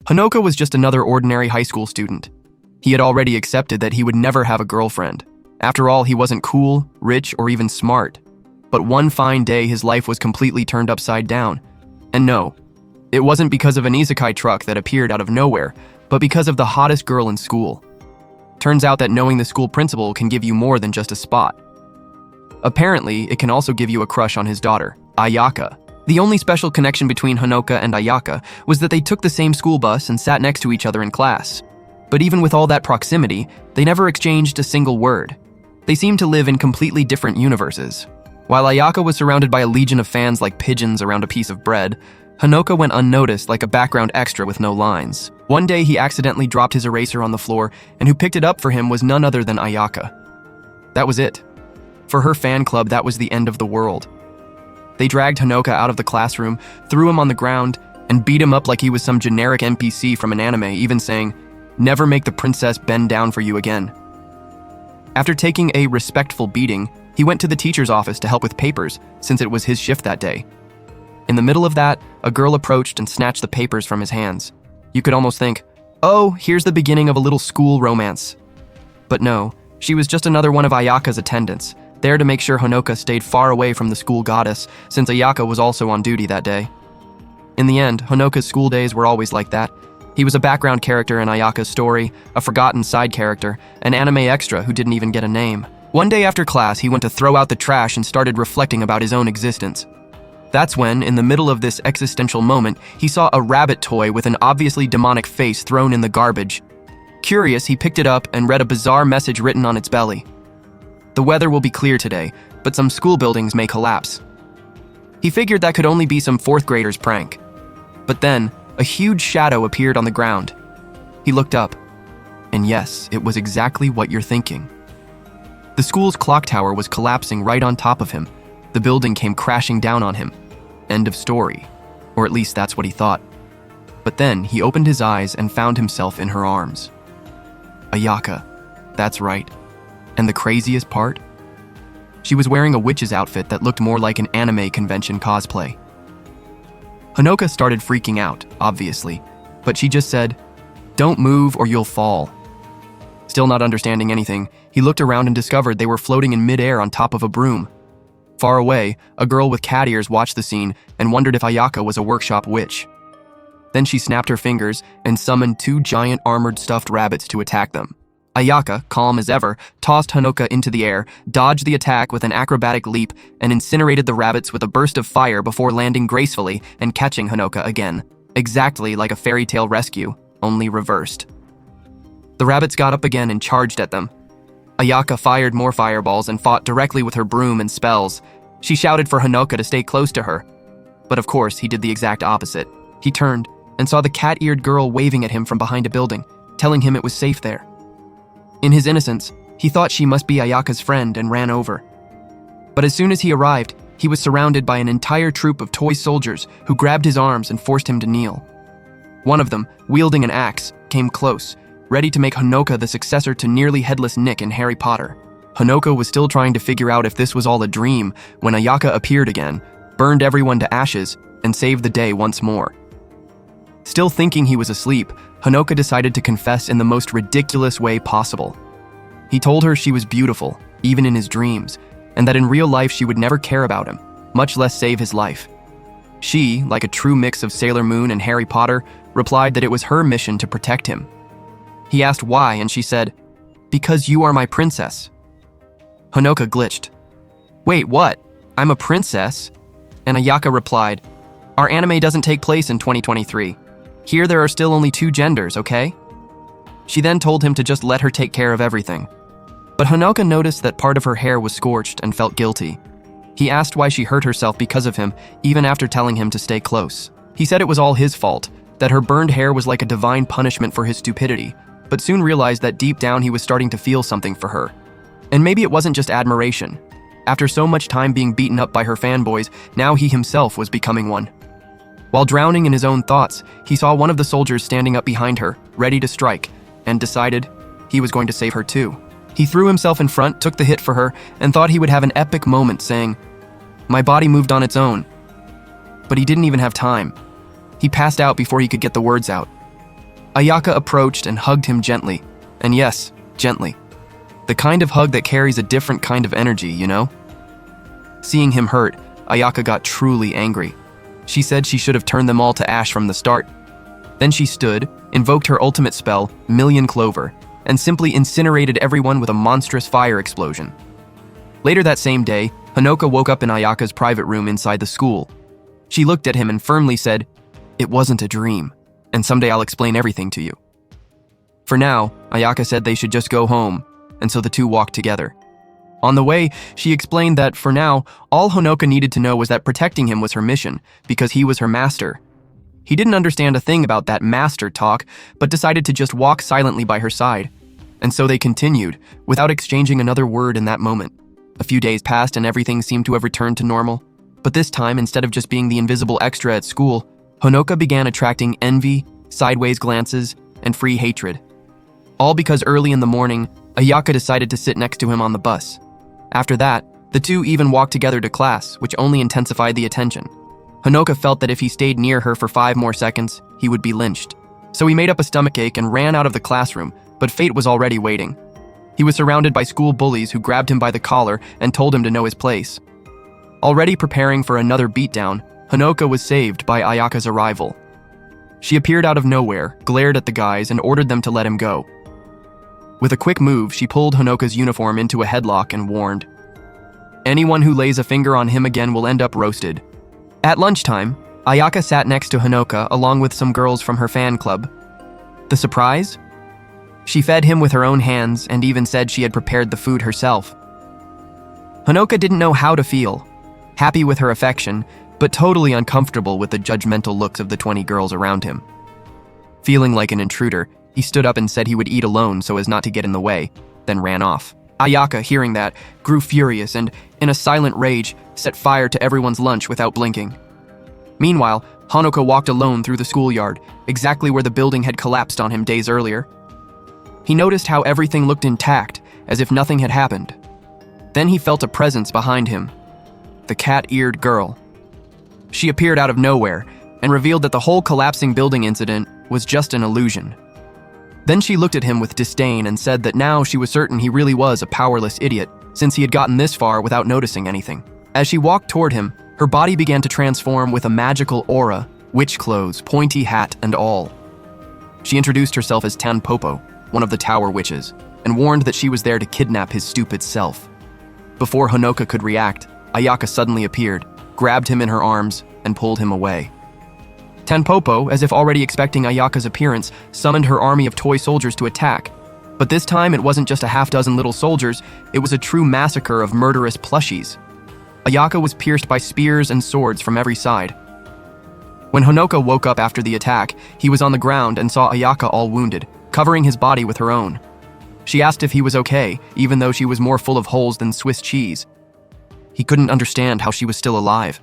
Hanoka was just another ordinary high school student. He had already accepted that he would never have a girlfriend. After all, he wasn't cool, rich, or even smart. But one fine day, his life was completely turned upside down. And no, it wasn't because of an isekai truck that appeared out of nowhere, but because of the hottest girl in school. Turns out that knowing the school principal can give you more than just a spot. Apparently, it can also give you a crush on his daughter, Ayaka. The only special connection between Hanoka and Ayaka was that they took the same school bus and sat next to each other in class. But even with all that proximity, they never exchanged a single word. They seemed to live in completely different universes. While Ayaka was surrounded by a legion of fans like pigeons around a piece of bread, Hanoka went unnoticed like a background extra with no lines. One day he accidentally dropped his eraser on the floor, and who picked it up for him was none other than Ayaka. That was it. For her fan club, that was the end of the world. They dragged Hanoka out of the classroom, threw him on the ground, and beat him up like he was some generic NPC from an anime, even saying, "Never make the princess bend down for you again." After taking a respectful beating, he went to the teacher's office to help with papers, since it was his shift that day. In the middle of that, a girl approached and snatched the papers from his hands. You could almost think, oh, here's the beginning of a little school romance. But no, she was just another one of Ayaka's attendants, there to make sure Hanoka stayed far away from the school goddess, since Ayaka was also on duty that day. In the end, Hanoka's school days were always like that. He was a background character in Ayaka's story, a forgotten side character, an anime extra who didn't even get a name. One day after class, he went to throw out the trash and started reflecting about his own existence. That's when, in the middle of this existential moment, he saw a rabbit toy with an obviously demonic face thrown in the garbage. Curious, he picked it up and read a bizarre message written on its belly. The weather will be clear today, but some school buildings may collapse. He figured that could only be some fourth grader's prank. But then, a huge shadow appeared on the ground. He looked up, and yes, it was exactly what you're thinking. The school's clock tower was collapsing right on top of him. The building came crashing down on him. End of story. Or at least that's what he thought. But then, he opened his eyes and found himself in her arms. Ayaka. That's right. And the craziest part? She was wearing a witch's outfit that looked more like an anime convention cosplay. Hanoka started freaking out, obviously, but she just said, "Don't move or you'll fall." Still not understanding anything, he looked around and discovered they were floating in midair on top of a broom. Far away, a girl with cat ears watched the scene and wondered if Ayaka was a workshop witch. Then she snapped her fingers and summoned 2 giant armored stuffed rabbits to attack them. Ayaka, calm as ever, tossed Hanoka into the air, dodged the attack with an acrobatic leap, and incinerated the rabbits with a burst of fire before landing gracefully and catching Hanoka again. Exactly like a fairy tale rescue, only reversed. The rabbits got up again and charged at them. Ayaka fired more fireballs and fought directly with her broom and spells. She shouted for Hanoka to stay close to her. But of course, he did the exact opposite. He turned and saw the cat-eared girl waving at him from behind a building, telling him it was safe there. In his innocence, he thought she must be Ayaka's friend and ran over. But as soon as he arrived, he was surrounded by an entire troop of toy soldiers who grabbed his arms and forced him to kneel. One of them, wielding an axe, came close, ready to make Hanoka the successor to nearly headless Nick in Harry Potter. Hanoka was still trying to figure out if this was all a dream when Ayaka appeared again, burned everyone to ashes, and saved the day once more. Still thinking he was asleep, Hanoka decided to confess in the most ridiculous way possible. He told her she was beautiful, even in his dreams, and that in real life she would never care about him, much less save his life. She, like a true mix of Sailor Moon and Harry Potter, replied that it was her mission to protect him. He asked why, and she said, "Because you are my princess." Hanoka glitched. "Wait, what? I'm a princess?" And Ayaka replied, "Our anime doesn't take place in 2023. Here there are still only 2 genders, okay?" She then told him to just let her take care of everything. But Hanoka noticed that part of her hair was scorched and felt guilty. He asked why she hurt herself because of him, even after telling him to stay close. He said it was all his fault, that her burned hair was like a divine punishment for his stupidity, but soon realized that deep down he was starting to feel something for her. And maybe it wasn't just admiration. After so much time being beaten up by her fanboys, now he himself was becoming one. While drowning in his own thoughts, he saw one of the soldiers standing up behind her, ready to strike, and decided he was going to save her too. He threw himself in front, took the hit for her, and thought he would have an epic moment saying, "My body moved on its own." But he didn't even have time. He passed out before he could get the words out. Ayaka approached and hugged him gently. And yes, gently. The kind of hug that carries a different kind of energy, you know? Seeing him hurt, Ayaka got truly angry. She said she should have turned them all to ash from the start. Then she stood, invoked her ultimate spell, Million Clover, and simply incinerated everyone with a monstrous fire explosion. Later that same day, Honoka woke up in Ayaka's private room inside the school. She looked at him and firmly said, "It wasn't a dream, and someday I'll explain everything to you." For now, Ayaka said they should just go home, and so the two walked together. On the way, she explained that for now, all Honoka needed to know was that protecting him was her mission, because he was her master. He didn't understand a thing about that master talk, but decided to just walk silently by her side. And so they continued, without exchanging another word in that moment. A few days passed and everything seemed to have returned to normal. But this time, instead of just being the invisible extra at school, Honoka began attracting envy, sideways glances, and free hatred. All because early in the morning, Ayaka decided to sit next to him on the bus. After that, the two even walked together to class, which only intensified the attention. Honoka felt that if he stayed near her for 5 more seconds, he would be lynched. So he made up a stomachache and ran out of the classroom, but fate was already waiting. He was surrounded by school bullies who grabbed him by the collar and told him to know his place. Already preparing for another beatdown, Honoka was saved by Ayaka's arrival. She appeared out of nowhere, glared at the guys, and ordered them to let him go. With a quick move, she pulled Honoka's uniform into a headlock and warned, "Anyone who lays a finger on him again will end up roasted." At lunchtime, Ayaka sat next to Honoka along with some girls from her fan club. The surprise? She fed him with her own hands and even said she had prepared the food herself. Honoka didn't know how to feel, happy with her affection, but totally uncomfortable with the judgmental looks of the 20 girls around him. Feeling like an intruder, he stood up and said he would eat alone so as not to get in the way, then ran off. Ayaka, hearing that, grew furious and, in a silent rage, set fire to everyone's lunch without blinking. Meanwhile, Honoka walked alone through the schoolyard, exactly where the building had collapsed on him days earlier. He noticed how everything looked intact, as if nothing had happened. Then he felt a presence behind him. The cat-eared girl. She appeared out of nowhere and revealed that the whole collapsing building incident was just an illusion. Then she looked at him with disdain and said that now she was certain he really was a powerless idiot, since he had gotten this far without noticing anything. As she walked toward him, her body began to transform with a magical aura, witch clothes, pointy hat, and all. She introduced herself as Tanpopo, one of the tower witches, and warned that she was there to kidnap his stupid self. Before Honoka could react, Ayaka suddenly appeared, grabbed him in her arms, and pulled him away. Tanpopo, as if already expecting Ayaka's appearance, summoned her army of toy soldiers to attack. But this time it wasn't just a half-dozen little soldiers, it was a true massacre of murderous plushies. Ayaka was pierced by spears and swords from every side. When Honoka woke up after the attack, he was on the ground and saw Ayaka all wounded, covering his body with her own. She asked if he was okay, even though she was more full of holes than Swiss cheese. He couldn't understand how she was still alive.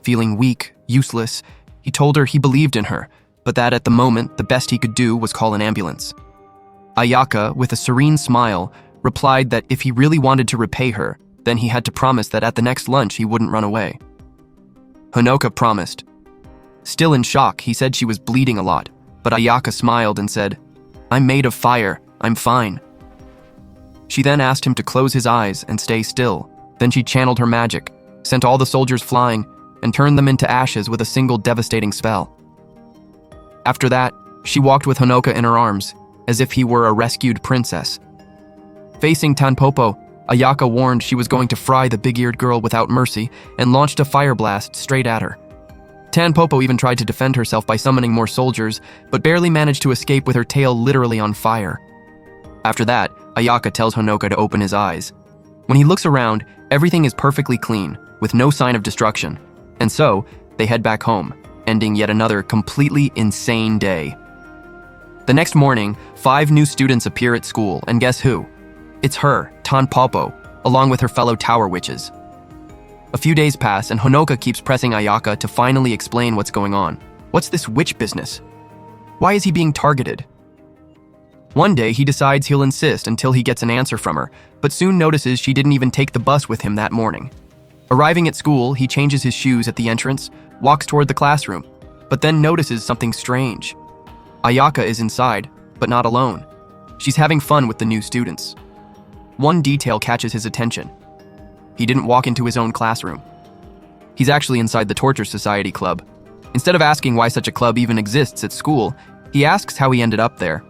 Feeling weak, useless, he told her he believed in her, but that at the moment, the best he could do was call an ambulance. Ayaka, with a serene smile, replied that if he really wanted to repay her, then he had to promise that at the next lunch he wouldn't run away. Honoka promised. Still in shock, he said she was bleeding a lot, but Ayaka smiled and said, "I'm made of fire, I'm fine." She then asked him to close his eyes and stay still. Then she channeled her magic, sent all the soldiers flying, and turned them into ashes with a single devastating spell. After that, she walked with Honoka in her arms, as if he were a rescued princess. Facing Tanpopo, Ayaka warned she was going to fry the big-eared girl without mercy and launched a fire blast straight at her. Tanpopo even tried to defend herself by summoning more soldiers, but barely managed to escape with her tail literally on fire. After that, Ayaka tells Honoka to open his eyes. When he looks around, everything is perfectly clean, with no sign of destruction. And so, they head back home, ending yet another completely insane day. The next morning, 5 new students appear at school, and guess who? It's her, Tanpopo, along with her fellow tower witches. A few days pass, and Honoka keeps pressing Ayaka to finally explain what's going on. What's this witch business? Why is he being targeted? One day, he decides he'll insist until he gets an answer from her, but soon notices she didn't even take the bus with him that morning. Arriving at school, he changes his shoes at the entrance, walks toward the classroom, but then notices something strange. Ayaka is inside, but not alone. She's having fun with the new students. One detail catches his attention. He didn't walk into his own classroom. He's actually inside the Torture Society Club. Instead of asking why such a club even exists at school, he asks how he ended up there.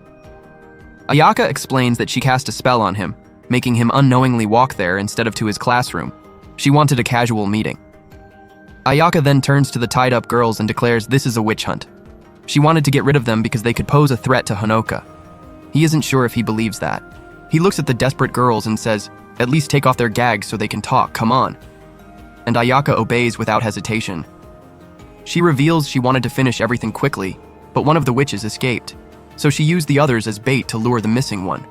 Ayaka explains that she cast a spell on him, making him unknowingly walk there instead of to his classroom. She wanted a casual meeting. Ayaka then turns to the tied-up girls and declares this is a witch hunt. She wanted to get rid of them because they could pose a threat to Honoka. He isn't sure if he believes that. He looks at the desperate girls and says, at least take off their gags so they can talk, come on. And Ayaka obeys without hesitation. She reveals she wanted to finish everything quickly, but one of the witches escaped, so she used the others as bait to lure the missing one.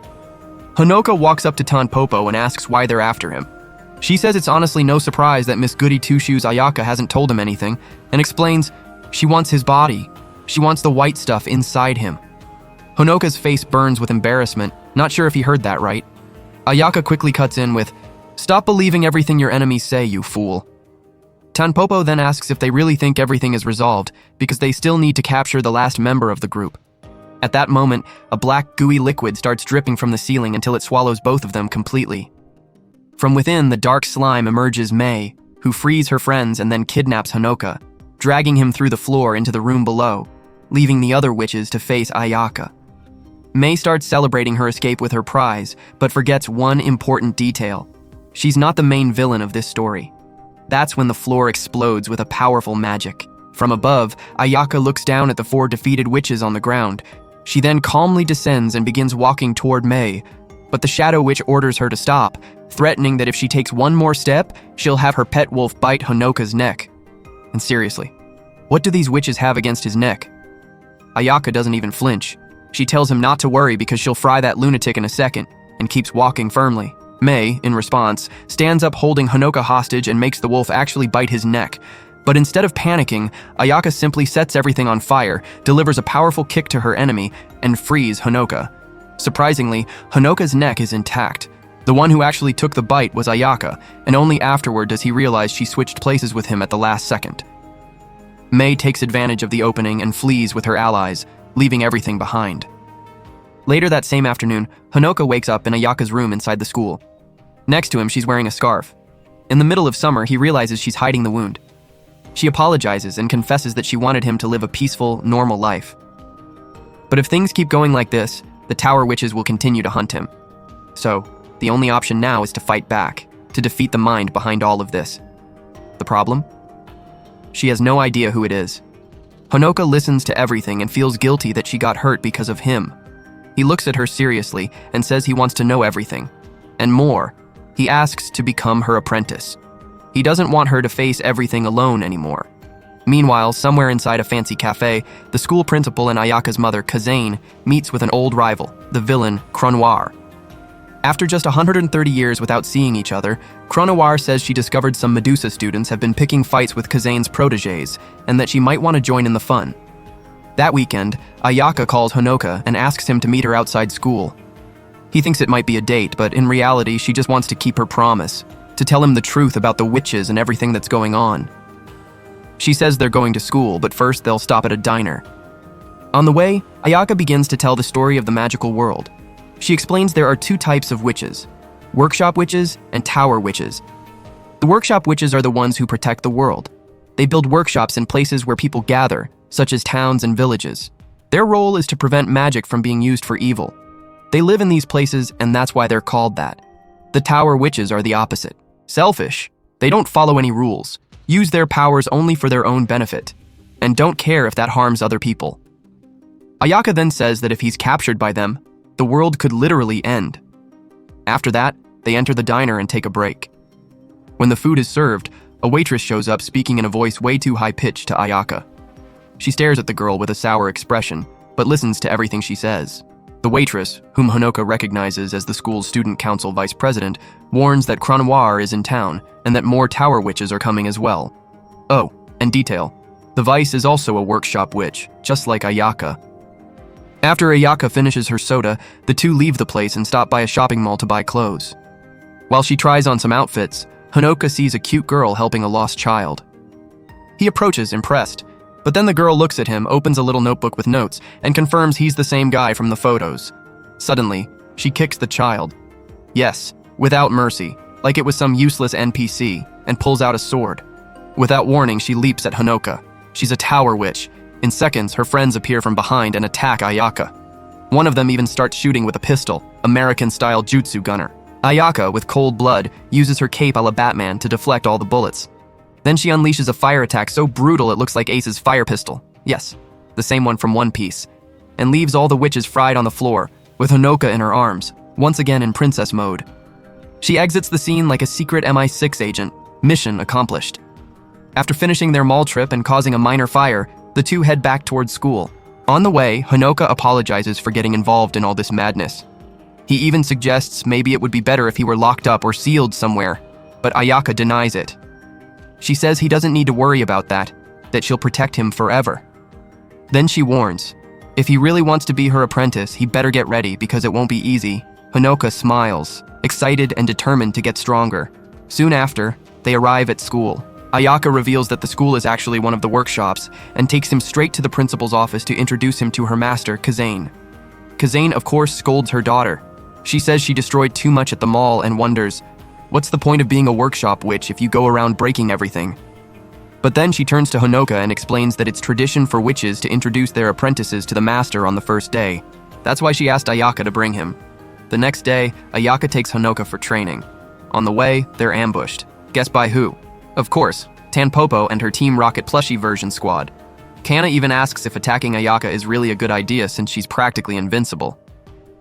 Honoka walks up to Tanpopo and asks why they're after him. She says it's honestly no surprise that Miss Goody Two-Shoes Ayaka hasn't told him anything, and explains she wants his body. She wants the white stuff inside him. Honoka's face burns with embarrassment, not sure if he heard that right. Ayaka quickly cuts in with, "Stop believing everything your enemies say, you fool." Tanpopo then asks if they really think everything is resolved, because they still need to capture the last member of the group. At that moment, a black gooey liquid starts dripping from the ceiling until it swallows both of them completely. From within, the dark slime emerges Mei, who frees her friends and then kidnaps Honoka, dragging him through the floor into the room below, leaving the other witches to face Ayaka. Mei starts celebrating her escape with her prize, but forgets one important detail. She's not the main villain of this story. That's when the floor explodes with a powerful magic. From above, Ayaka looks down at the 4 defeated witches on the ground. She then calmly descends and begins walking toward Mei, but the Shadow Witch orders her to stop, threatening that if she takes one more step, she'll have her pet wolf bite Honoka's neck. And seriously, what do these witches have against his neck? Ayaka doesn't even flinch. She tells him not to worry because she'll fry that lunatic in a second, and keeps walking firmly. Mei, in response, stands up holding Honoka hostage and makes the wolf actually bite his neck. But instead of panicking, Ayaka simply sets everything on fire, delivers a powerful kick to her enemy, and frees Honoka. Surprisingly, Honoka's neck is intact. The one who actually took the bite was Ayaka, and only afterward does he realize she switched places with him at the last second. Mei takes advantage of the opening and flees with her allies, leaving everything behind. Later that same afternoon, Honoka wakes up in Ayaka's room inside the school. Next to him, she's wearing a scarf. In the middle of summer, he realizes she's hiding the wound. She apologizes and confesses that she wanted him to live a peaceful, normal life. But if things keep going like this, the Tower Witches will continue to hunt him. So, the only option now is to fight back, to defeat the mind behind all of this. The problem? She has no idea who it is. Honoka listens to everything and feels guilty that she got hurt because of him. He looks at her seriously and says he wants to know everything. And more, he asks to become her apprentice. He doesn't want her to face everything alone anymore. Meanwhile, somewhere inside a fancy cafe, the school principal and Ayaka's mother, Kazane, meets with an old rival, the villain, Cronoir. After just 130 years without seeing each other, Cronoir says she discovered some Medusa students have been picking fights with Kazane's protégés, and that she might want to join in the fun. That weekend, Ayaka calls Honoka and asks him to meet her outside school. He thinks it might be a date, but in reality, she just wants to keep her promise, to tell him the truth about the witches and everything that's going on. She says they're going to school, but first they'll stop at a diner. On the way, Ayaka begins to tell the story of the magical world. She explains there are 2 types of witches, workshop witches and tower witches. The workshop witches are the ones who protect the world. They build workshops in places where people gather, such as towns and villages. Their role is to prevent magic from being used for evil. They live in these places, and that's why they're called that. The tower witches are the opposite. Selfish. They don't follow any rules, use their powers only for their own benefit, and don't care if that harms other people. Ayaka then says that if he's captured by them, the world could literally end. After that, they enter the diner and take a break. When the food is served, a waitress shows up speaking in a voice way too high-pitched to Ayaka. She stares at the girl with a sour expression, but listens to everything she says. The waitress, whom Honoka recognizes as the school's student council vice president, warns that Cronoir is in town and that more tower witches are coming as well. Oh, and detail, the vice is also a workshop witch, just like Ayaka. After Ayaka finishes her soda, the 2 leave the place and stop by a shopping mall to buy clothes. While she tries on some outfits, Honoka sees a cute girl helping a lost child. He approaches, impressed. But then the girl looks at him, opens a little notebook with notes, and confirms he's the same guy from the photos. Suddenly, she kicks the child. Yes, without mercy, like it was some useless NPC, and pulls out a sword. Without warning, she leaps at Honoka. She's a tower witch. In seconds, her friends appear from behind and attack Ayaka. One of them even starts shooting with a pistol, American-style jutsu gunner. Ayaka, with cold blood, uses her cape a la Batman to deflect all the bullets. Then she unleashes a fire attack so brutal it looks like Ace's fire pistol. Yes, the same one from One Piece. And leaves all the witches fried on the floor, with Honoka in her arms, once again in princess mode. She exits the scene like a secret MI6 agent. Mission accomplished. After finishing their mall trip and causing a minor fire, the two head back towards school. On the way, Honoka apologizes for getting involved in all this madness. He even suggests maybe it would be better if he were locked up or sealed somewhere, but Ayaka denies it. She says he doesn't need to worry about that she'll protect him forever. Then she warns, if he really wants to be her apprentice, he better get ready because it won't be easy. Honoka smiles, excited and determined to get stronger. Soon after, they arrive at school. Ayaka reveals that the school is actually one of the workshops and takes him straight to the principal's office to introduce him to her master, Kazane. Kazane, of course, scolds her daughter. She says she destroyed too much at the mall and wonders, what's the point of being a workshop witch if you go around breaking everything? But then she turns to Honoka and explains that it's tradition for witches to introduce their apprentices to the master on the first day. That's why she asked Ayaka to bring him. The next day, Ayaka takes Honoka for training. On the way, they're ambushed. Guess by who? Of course, Tanpopo and her Team Rocket plushie version squad. Kana even asks if attacking Ayaka is really a good idea since she's practically invincible.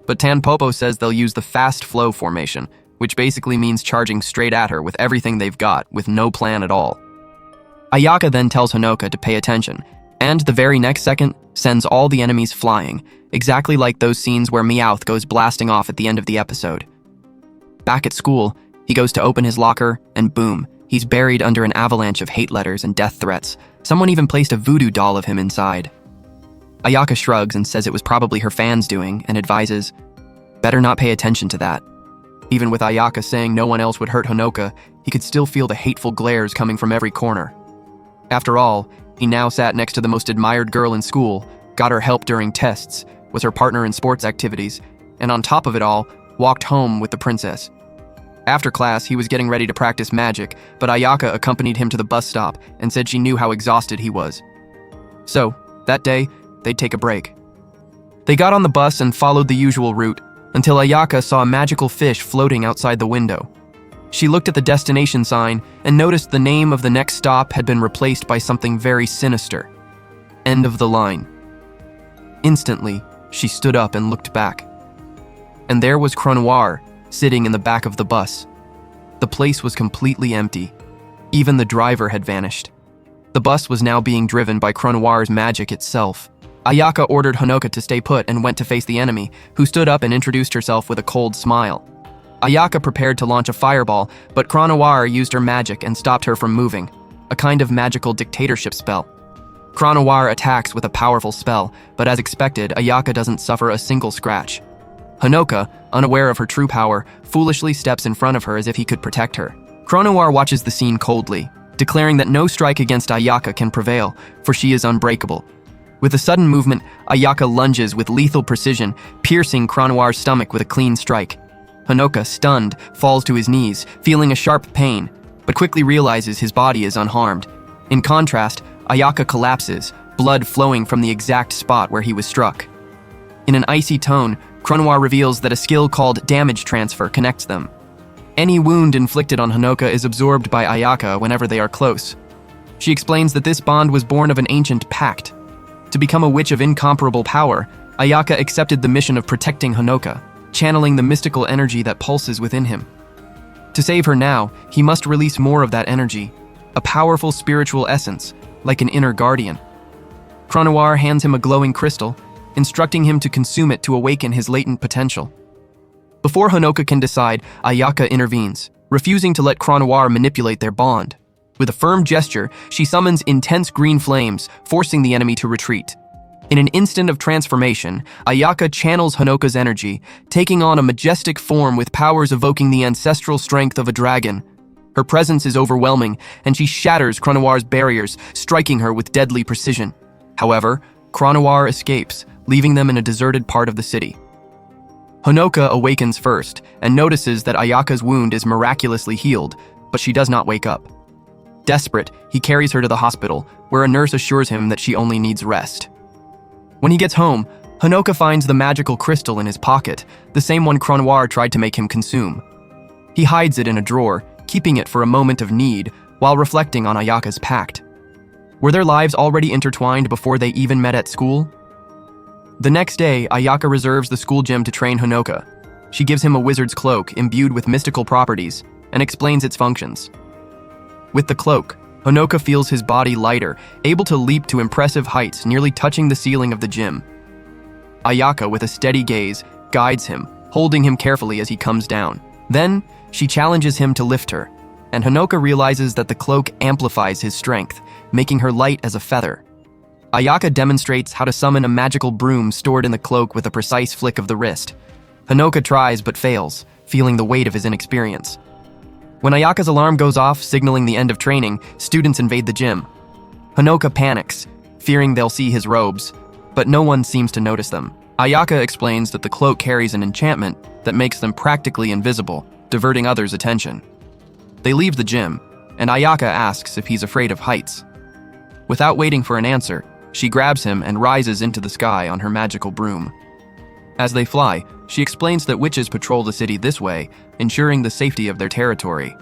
But Tanpopo says they'll use the fast flow formation, which basically means charging straight at her with everything they've got, with no plan at all. Ayaka then tells Honoka to pay attention, and the very next second, sends all the enemies flying, exactly like those scenes where Meowth goes blasting off at the end of the episode. Back at school, he goes to open his locker, and boom, he's buried under an avalanche of hate letters and death threats. Someone even placed a voodoo doll of him inside. Ayaka shrugs and says it was probably her fans doing, and advises, better not pay attention to that. Even with Ayaka saying no one else would hurt Honoka, he could still feel the hateful glares coming from every corner. After all, he now sat next to the most admired girl in school, got her help during tests, was her partner in sports activities, and on top of it all, walked home with the princess. After class, he was getting ready to practice magic, but Ayaka accompanied him to the bus stop and said she knew how exhausted he was. So, that day, they'd take a break. They got on the bus and followed the usual route, until Ayaka saw a magical fish floating outside the window. She looked at the destination sign and noticed the name of the next stop had been replaced by something very sinister. End of the line. Instantly, she stood up and looked back. And there was Cronoir, sitting in the back of the bus. The place was completely empty. Even the driver had vanished. The bus was now being driven by Cronoir's magic itself. Ayaka ordered Honoka to stay put and went to face the enemy, who stood up and introduced herself with a cold smile. Ayaka prepared to launch a fireball, but Cronoir used her magic and stopped her from moving, a kind of magical dictatorship spell. Cronoir attacks with a powerful spell, but as expected, Ayaka doesn't suffer a single scratch. Honoka, unaware of her true power, foolishly steps in front of her as if he could protect her. Cronoir watches the scene coldly, declaring that no strike against Ayaka can prevail, for she is unbreakable. With a sudden movement, Ayaka lunges with lethal precision, piercing Cronoir's stomach with a clean strike. Honoka, stunned, falls to his knees, feeling a sharp pain, but quickly realizes his body is unharmed. In contrast, Ayaka collapses, blood flowing from the exact spot where he was struck. In an icy tone, Cronoir reveals that a skill called damage transfer connects them. Any wound inflicted on Honoka is absorbed by Ayaka whenever they are close. She explains that this bond was born of an ancient pact. To become a witch of incomparable power, Ayaka accepted the mission of protecting Honoka, channeling the mystical energy that pulses within him. To save her now, he must release more of that energy, a powerful spiritual essence, like an inner guardian. Cronoir hands him a glowing crystal, instructing him to consume it to awaken his latent potential. Before Honoka can decide, Ayaka intervenes, refusing to let Cronoir manipulate their bond. With a firm gesture, she summons intense green flames, forcing the enemy to retreat. In an instant of transformation, Ayaka channels Honoka's energy, taking on a majestic form with powers evoking the ancestral strength of a dragon. Her presence is overwhelming, and she shatters Cronoir's barriers, striking her with deadly precision. However, Cronoir escapes, leaving them in a deserted part of the city. Honoka awakens first and notices that Ayaka's wound is miraculously healed, but she does not wake up. Desperate, he carries her to the hospital, where a nurse assures him that she only needs rest. When he gets home, Honoka finds the magical crystal in his pocket, the same one Cronoir tried to make him consume. He hides it in a drawer, keeping it for a moment of need, while reflecting on Ayaka's pact. Were their lives already intertwined before they even met at school? The next day, Ayaka reserves the school gym to train Honoka. She gives him a wizard's cloak imbued with mystical properties and explains its functions. With the cloak, Honoka feels his body lighter, able to leap to impressive heights, nearly touching the ceiling of the gym. Ayaka, with a steady gaze, guides him, holding him carefully as he comes down. Then, she challenges him to lift her, and Honoka realizes that the cloak amplifies his strength, making her light as a feather. Ayaka demonstrates how to summon a magical broom stored in the cloak with a precise flick of the wrist. Honoka tries but fails, feeling the weight of his inexperience. When Ayaka's alarm goes off, signaling the end of training, students invade the gym. Honoka panics, fearing they'll see his robes, but no one seems to notice them. Ayaka explains that the cloak carries an enchantment that makes them practically invisible, diverting others' attention. They leave the gym, and Ayaka asks if he's afraid of heights. Without waiting for an answer, she grabs him and rises into the sky on her magical broom. As they fly, she explains that witches patrol the city this way, ensuring the safety of their territory.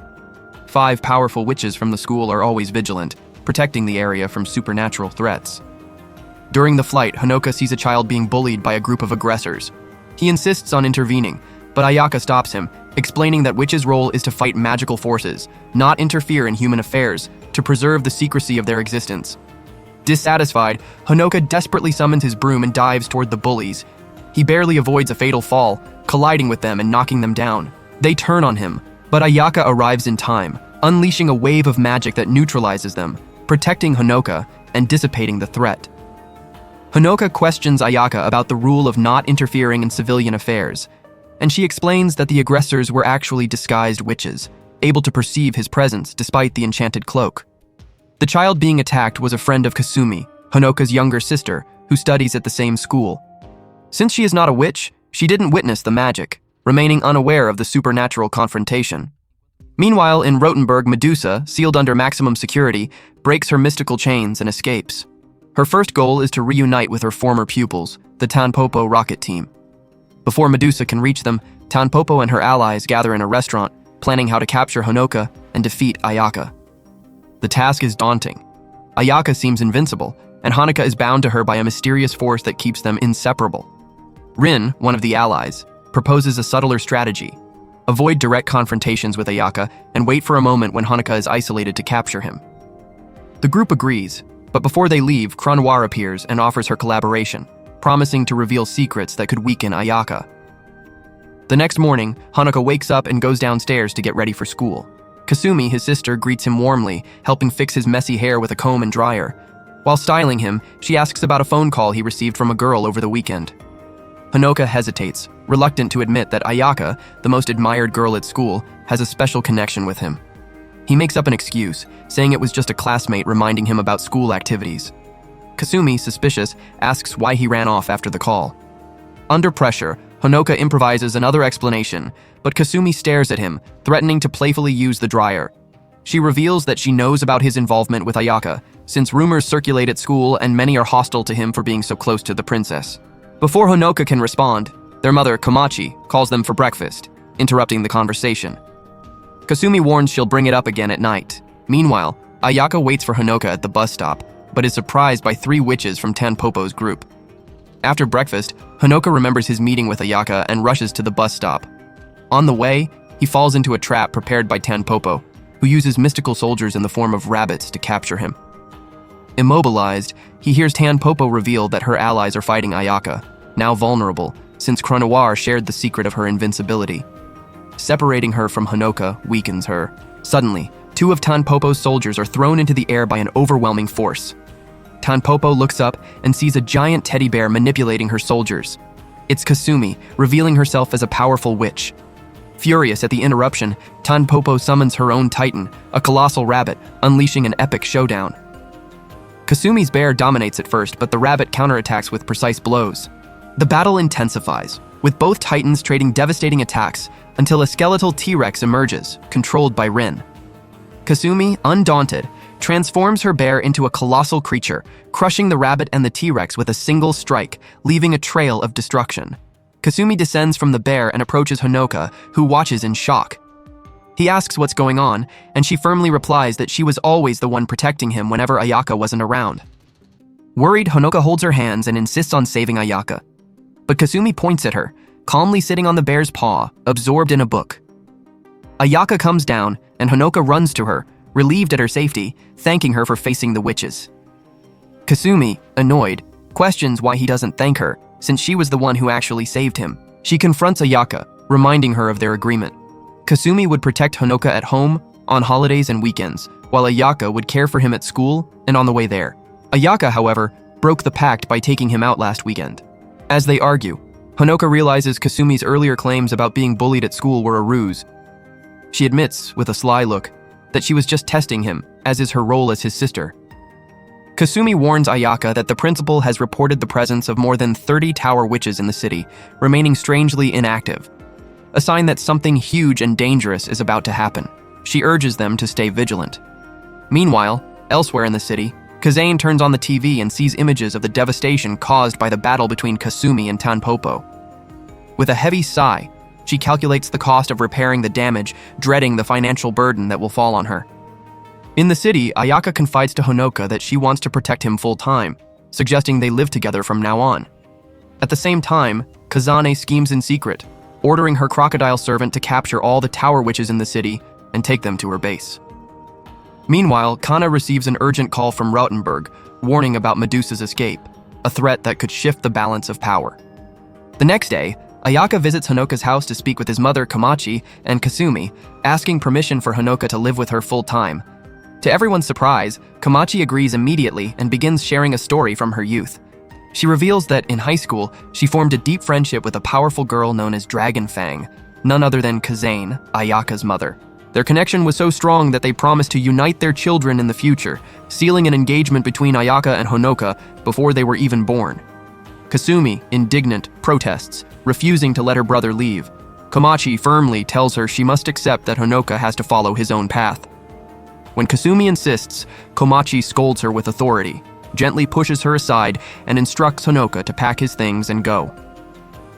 5 powerful witches from the school are always vigilant, protecting the area from supernatural threats. During the flight, Honoka sees a child being bullied by a group of aggressors. He insists on intervening, but Ayaka stops him, explaining that witches' role is to fight magical forces, not interfere in human affairs, to preserve the secrecy of their existence. Dissatisfied, Honoka desperately summons his broom and dives toward the bullies. He barely avoids a fatal fall, colliding with them and knocking them down. They turn on him, but Ayaka arrives in time, unleashing a wave of magic that neutralizes them, protecting Honoka and dissipating the threat. Honoka questions Ayaka about the rule of not interfering in civilian affairs, and she explains that the aggressors were actually disguised witches, able to perceive his presence despite the enchanted cloak. The child being attacked was a friend of Kasumi, Honoka's younger sister, who studies at the same school. Since she is not a witch, she didn't witness the magic, remaining unaware of the supernatural confrontation. Meanwhile, in Rotenburg, Medusa, sealed under maximum security, breaks her mystical chains and escapes. Her first goal is to reunite with her former pupils, the Tanpopo rocket team. Before Medusa can reach them, Tanpopo and her allies gather in a restaurant, planning how to capture Honoka and defeat Ayaka. The task is daunting. Ayaka seems invincible, and Honoka is bound to her by a mysterious force that keeps them inseparable. Rin, one of the allies, proposes a subtler strategy. Avoid direct confrontations with Ayaka and wait for a moment when Honoka is isolated to capture him. The group agrees, but before they leave, Cronoir appears and offers her collaboration, promising to reveal secrets that could weaken Ayaka. The next morning, Honoka wakes up and goes downstairs to get ready for school. Kasumi, his sister, greets him warmly, helping fix his messy hair with a comb and dryer. While styling him, she asks about a phone call he received from a girl over the weekend. Honoka hesitates, reluctant to admit that Ayaka, the most admired girl at school, has a special connection with him. He makes up an excuse, saying it was just a classmate reminding him about school activities. Kasumi, suspicious, asks why he ran off after the call. Under pressure, Honoka improvises another explanation, but Kasumi stares at him, threatening to playfully use the dryer. She reveals that she knows about his involvement with Ayaka, since rumors circulate at school and many are hostile to him for being so close to the princess. Before Honoka can respond, their mother, Komachi, calls them for breakfast, interrupting the conversation. Kasumi warns she'll bring it up again at night. Meanwhile, Ayaka waits for Honoka at the bus stop, but is surprised by 3 witches from Tanpopo's group. After breakfast, Honoka remembers his meeting with Ayaka and rushes to the bus stop. On the way, he falls into a trap prepared by Tanpopo, who uses mystical soldiers in the form of rabbits to capture him. Immobilized, he hears Tanpopo reveal that her allies are fighting Ayaka, now vulnerable, since Cronoir shared the secret of her invincibility. Separating her from Honoka weakens her. Suddenly, 2 of Tanpopo's soldiers are thrown into the air by an overwhelming force. Tanpopo looks up and sees a giant teddy bear manipulating her soldiers. It's Kasumi, revealing herself as a powerful witch. Furious at the interruption, Tanpopo summons her own titan, a colossal rabbit, unleashing an epic showdown. Kasumi's bear dominates at first, but the rabbit counterattacks with precise blows. The battle intensifies, with both titans trading devastating attacks until a skeletal T-Rex emerges, controlled by Rin. Kasumi, undaunted, transforms her bear into a colossal creature, crushing the rabbit and the T-Rex with a single strike, leaving a trail of destruction. Kasumi descends from the bear and approaches Honoka, who watches in shock. He asks what's going on, and she firmly replies that she was always the one protecting him whenever Ayaka wasn't around. Worried, Honoka holds her hands and insists on saving Ayaka. But Kasumi points at her, calmly sitting on the bear's paw, absorbed in a book. Ayaka comes down, and Honoka runs to her, relieved at her safety, thanking her for facing the witches. Kasumi, annoyed, questions why he doesn't thank her, since she was the one who actually saved him. She confronts Ayaka, reminding her of their agreement. Kasumi would protect Honoka at home, on holidays and weekends, while Ayaka would care for him at school and on the way there. Ayaka, however, broke the pact by taking him out last weekend. As they argue, Honoka realizes Kasumi's earlier claims about being bullied at school were a ruse. She admits, with a sly look, that she was just testing him, as is her role as his sister. Kasumi warns Ayaka that the principal has reported the presence of more than 30 tower witches in the city, remaining strangely inactive, a sign that something huge and dangerous is about to happen. She urges them to stay vigilant. Meanwhile, elsewhere in the city, Kazane turns on the TV and sees images of the devastation caused by the battle between Kasumi and Tanpopo. With a heavy sigh, she calculates the cost of repairing the damage, dreading the financial burden that will fall on her. In the city, Ayaka confides to Honoka that she wants to protect him full-time, suggesting they live together from now on. At the same time, Kazane schemes in secret, ordering her crocodile servant to capture all the tower witches in the city and take them to her base. Meanwhile, Kana receives an urgent call from Rautenberg, warning about Medusa's escape, a threat that could shift the balance of power. The next day, Ayaka visits Honoka's house to speak with his mother, Komachi, and Kasumi, asking permission for Honoka to live with her full-time. To everyone's surprise, Komachi agrees immediately and begins sharing a story from her youth. She reveals that in high school, she formed a deep friendship with a powerful girl known as Dragon Fang, none other than Kazane, Ayaka's mother. Their connection was so strong that they promised to unite their children in the future, sealing an engagement between Ayaka and Honoka before they were even born. Kasumi, indignant, protests, refusing to let her brother leave. Komachi firmly tells her she must accept that Honoka has to follow his own path. When Kasumi insists, Komachi scolds her with authority, gently pushes her aside, and instructs Honoka to pack his things and go.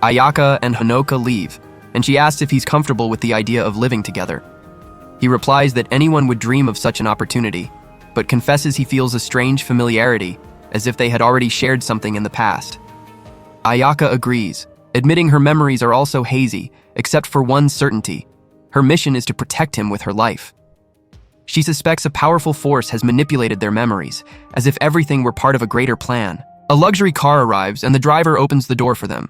Ayaka and Honoka leave, and she asks if he's comfortable with the idea of living together. He replies that anyone would dream of such an opportunity, but confesses he feels a strange familiarity, as if they had already shared something in the past. Ayaka agrees, admitting her memories are also hazy, except for one certainty. Her mission is to protect him with her life. She suspects a powerful force has manipulated their memories, as if everything were part of a greater plan. A luxury car arrives and the driver opens the door for them.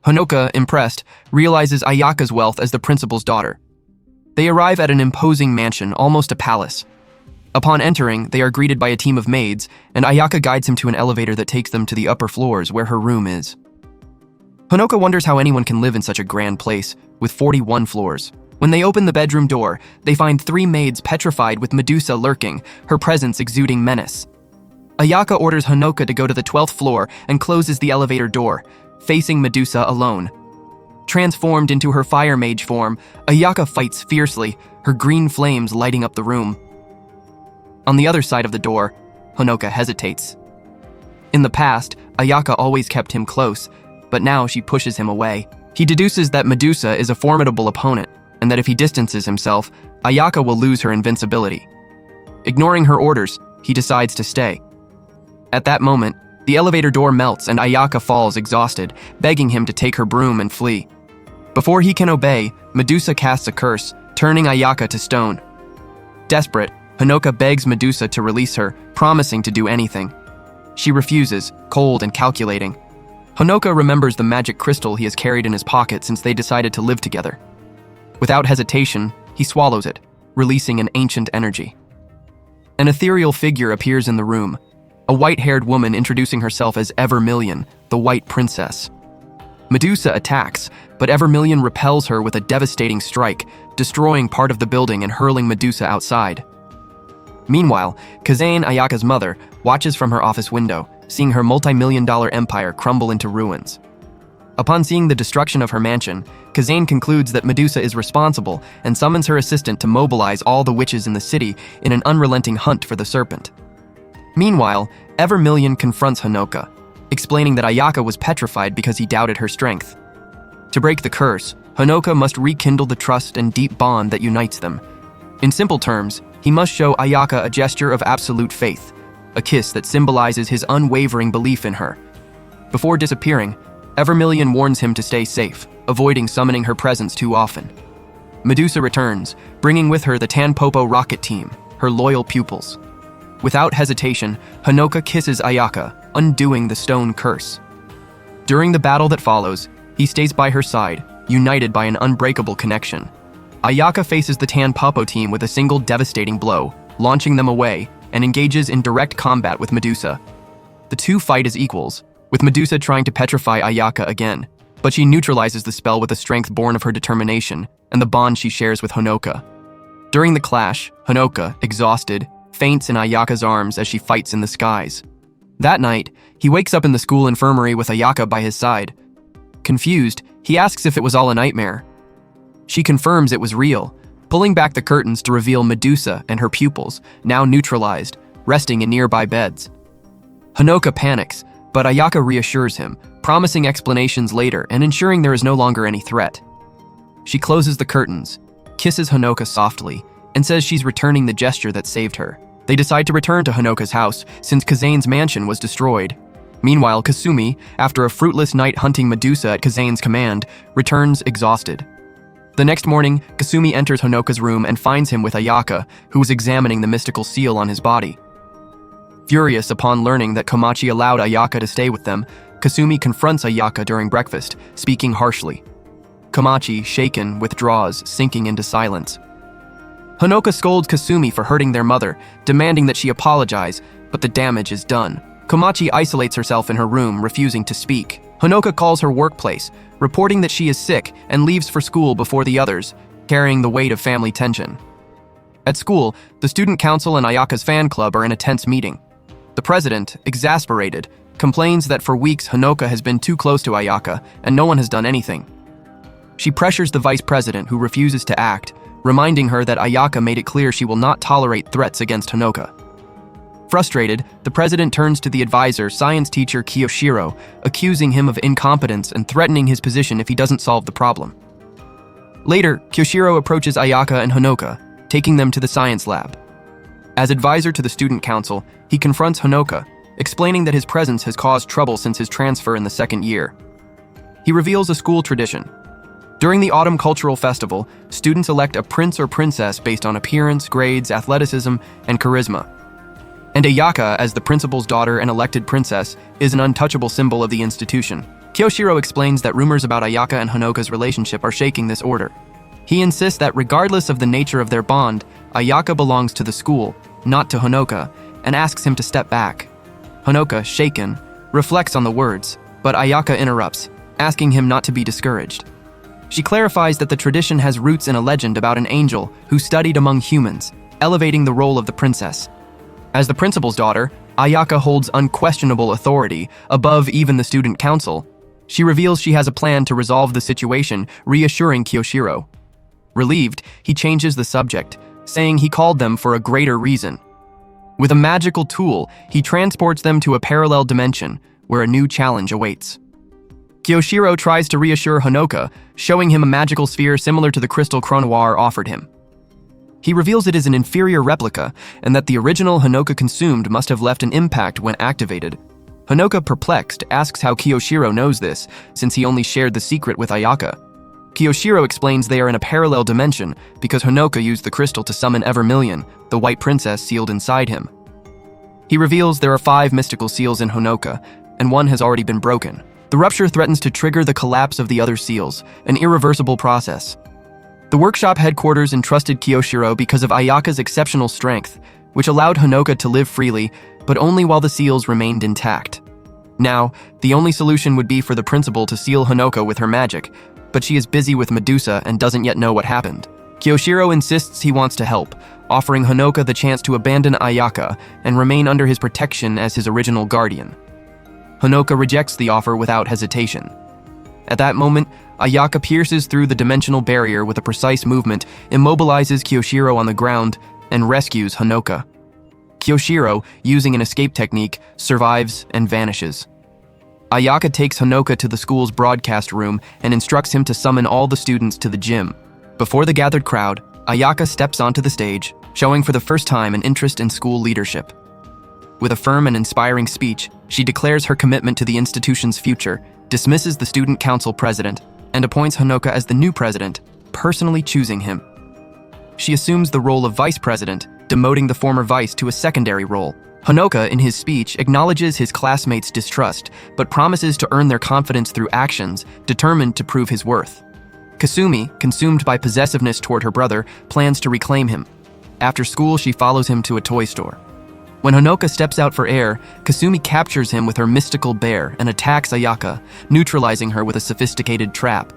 Honoka, impressed, realizes Ayaka's wealth as the principal's daughter. They arrive at an imposing mansion, almost a palace. Upon entering, they are greeted by a team of maids, and Ayaka guides him to an elevator that takes them to the upper floors where her room is. Honoka wonders how anyone can live in such a grand place, with 41 floors. When they open the bedroom door, they find 3 maids petrified with Medusa lurking, her presence exuding menace. Ayaka orders Honoka to go to the 12th floor and closes the elevator door, facing Medusa alone. Transformed into her fire mage form, Ayaka fights fiercely, her green flames lighting up the room. On the other side of the door, Honoka hesitates. In the past, Ayaka always kept him close, but now she pushes him away. He deduces that Medusa is a formidable opponent, and that if he distances himself, Ayaka will lose her invincibility. Ignoring her orders, he decides to stay. At that moment, the elevator door melts and Ayaka falls exhausted, begging him to take her broom and flee. Before he can obey, Medusa casts a curse, turning Ayaka to stone. Desperate, Honoka begs Medusa to release her, promising to do anything. She refuses, cold and calculating. Honoka remembers the magic crystal he has carried in his pocket since they decided to live together. Without hesitation, he swallows it, releasing an ancient energy. An ethereal figure appears in the room, a white-haired woman introducing herself as Evermillion, the White Princess. Medusa attacks, but Evermillion repels her with a devastating strike, destroying part of the building and hurling Medusa outside. Meanwhile, Kazane, Ayaka's mother, watches from her office window, seeing her multi-million-dollar empire crumble into ruins. Upon seeing the destruction of her mansion, Kazane concludes that Medusa is responsible and summons her assistant to mobilize all the witches in the city in an unrelenting hunt for the serpent. Meanwhile, Evermillion confronts Honoka, explaining that Ayaka was petrified because he doubted her strength. To break the curse, Honoka must rekindle the trust and deep bond that unites them. In simple terms, he must show Ayaka a gesture of absolute faith, a kiss that symbolizes his unwavering belief in her. Before disappearing, Evermillion warns him to stay safe, avoiding summoning her presence too often. Medusa returns, bringing with her the Tanpopo rocket team, her loyal pupils. Without hesitation, Honoka kisses Ayaka, undoing the stone curse. During the battle that follows, he stays by her side, united by an unbreakable connection. Ayaka faces the Tanpopo team with a single devastating blow, launching them away, and engages in direct combat with Medusa. The two fight as equals, with Medusa trying to petrify Ayaka again, but she neutralizes the spell with a strength born of her determination and the bond she shares with Honoka. During the clash, Honoka, exhausted, faints in Ayaka's arms as she fights in the skies. That night, he wakes up in the school infirmary with Ayaka by his side. Confused, he asks if it was all a nightmare. She confirms it was real, pulling back the curtains to reveal Medusa and her pupils, now neutralized, resting in nearby beds. Honoka panics, but Ayaka reassures him, promising explanations later and ensuring there is no longer any threat. She closes the curtains, kisses Honoka softly, and says she's returning the gesture that saved her. They decide to return to Honoka's house since Kazane's mansion was destroyed. Meanwhile, Kasumi, after a fruitless night hunting Medusa at Kazane's command, returns exhausted. The next morning, Kasumi enters Honoka's room and finds him with Ayaka, who was examining the mystical seal on his body. Furious upon learning that Komachi allowed Ayaka to stay with them, Kasumi confronts Ayaka during breakfast, speaking harshly. Komachi, shaken, withdraws, sinking into silence. Honoka scolds Kasumi for hurting their mother, demanding that she apologize, but the damage is done. Komachi isolates herself in her room, refusing to speak. Honoka calls her workplace, reporting that she is sick and leaves for school before the others, carrying the weight of family tension. At school, the student council and Ayaka's fan club are in a tense meeting. The president, exasperated, complains that for weeks Honoka has been too close to Ayaka and no one has done anything. She pressures the vice president, who refuses to act, reminding her that Ayaka made it clear she will not tolerate threats against Honoka. Frustrated, the president turns to the advisor, science teacher Kiyoshiro, accusing him of incompetence and threatening his position if he doesn't solve the problem. Later, Kiyoshiro approaches Ayaka and Honoka, taking them to the science lab. As advisor to the student council, he confronts Honoka, explaining that his presence has caused trouble since his transfer in the second year. He reveals a school tradition. During the Autumn Cultural Festival, students elect a prince or princess based on appearance, grades, athleticism, and charisma. And Ayaka, as the principal's daughter and elected princess, is an untouchable symbol of the institution. Kiyoshiro explains that rumors about Ayaka and Honoka's relationship are shaking this order. He insists that regardless of the nature of their bond, Ayaka belongs to the school, not to Honoka, and asks him to step back. Honoka, shaken, reflects on the words, but Ayaka interrupts, asking him not to be discouraged. She clarifies that the tradition has roots in a legend about an angel who studied among humans, elevating the role of the princess. As the principal's daughter, Ayaka holds unquestionable authority above even the student council. She reveals she has a plan to resolve the situation, reassuring Kiyoshiro. Relieved, he changes the subject, saying he called them for a greater reason. With a magical tool, he transports them to a parallel dimension where a new challenge awaits. Kiyoshiro tries to reassure Honoka, showing him a magical sphere similar to the crystal Chronoir offered him. He reveals it is an inferior replica and that the original Honoka consumed must have left an impact when activated. Honoka, perplexed, asks how Kiyoshiro knows this, since he only shared the secret with Ayaka. Kiyoshiro explains they are in a parallel dimension because Honoka used the crystal to summon Evermillion, the white princess sealed inside him. He reveals there are 5 mystical seals in Honoka, and one has already been broken. The rupture threatens to trigger the collapse of the other seals, an irreversible process. The workshop headquarters entrusted Kiyoshiro because of Ayaka's exceptional strength, which allowed Honoka to live freely, but only while the seals remained intact. Now, the only solution would be for the principal to seal Honoka with her magic, but she is busy with Medusa and doesn't yet know what happened. Kyoshiro insists he wants to help, offering Honoka the chance to abandon Ayaka and remain under his protection as his original guardian. Honoka rejects the offer without hesitation. At that moment, Ayaka pierces through the dimensional barrier with a precise movement, immobilizes Kyoshiro on the ground, and rescues Honoka. Kyoshiro, using an escape technique, survives and vanishes. Ayaka takes Honoka to the school's broadcast room and instructs him to summon all the students to the gym. Before the gathered crowd, Ayaka steps onto the stage, showing for the first time an interest in school leadership. With a firm and inspiring speech, she declares her commitment to the institution's future, dismisses the student council president, and appoints Honoka as the new president, personally choosing him. She assumes the role of vice president, demoting the former vice to a secondary role. Honoka, in his speech, acknowledges his classmates' distrust, but promises to earn their confidence through actions, determined to prove his worth. Kasumi, consumed by possessiveness toward her brother, plans to reclaim him. After school, she follows him to a toy store. When Honoka steps out for air, Kasumi captures him with her mystical bear and attacks Ayaka, neutralizing her with a sophisticated trap.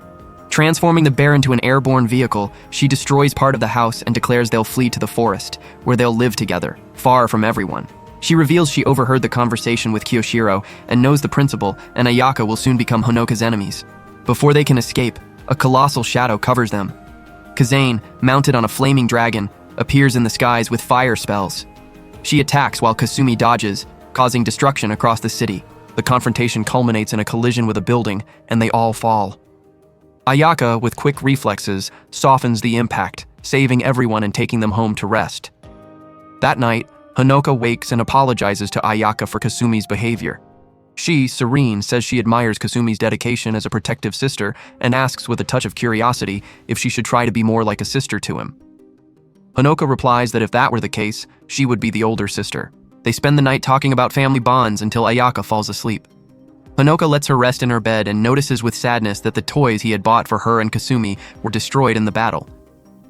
Transforming the bear into an airborne vehicle, she destroys part of the house and declares they'll flee to the forest, where they'll live together, far from everyone. She reveals she overheard the conversation with Kyoshiro and knows the principal, and Ayaka will soon become Honoka's enemies. Before they can escape, a colossal shadow covers them. Kazane, mounted on a flaming dragon, appears in the skies with fire spells. She attacks while Kasumi dodges, causing destruction across the city. The confrontation culminates in a collision with a building, and they all fall. Ayaka, with quick reflexes, softens the impact, saving everyone and taking them home to rest. That night, Honoka wakes and apologizes to Ayaka for Kasumi's behavior. She, serene, says she admires Kasumi's dedication as a protective sister and asks with a touch of curiosity if she should try to be more like a sister to him. Honoka replies that if that were the case, she would be the older sister. They spend the night talking about family bonds until Ayaka falls asleep. Honoka lets her rest in her bed and notices with sadness that the toys he had bought for her and Kasumi were destroyed in the battle.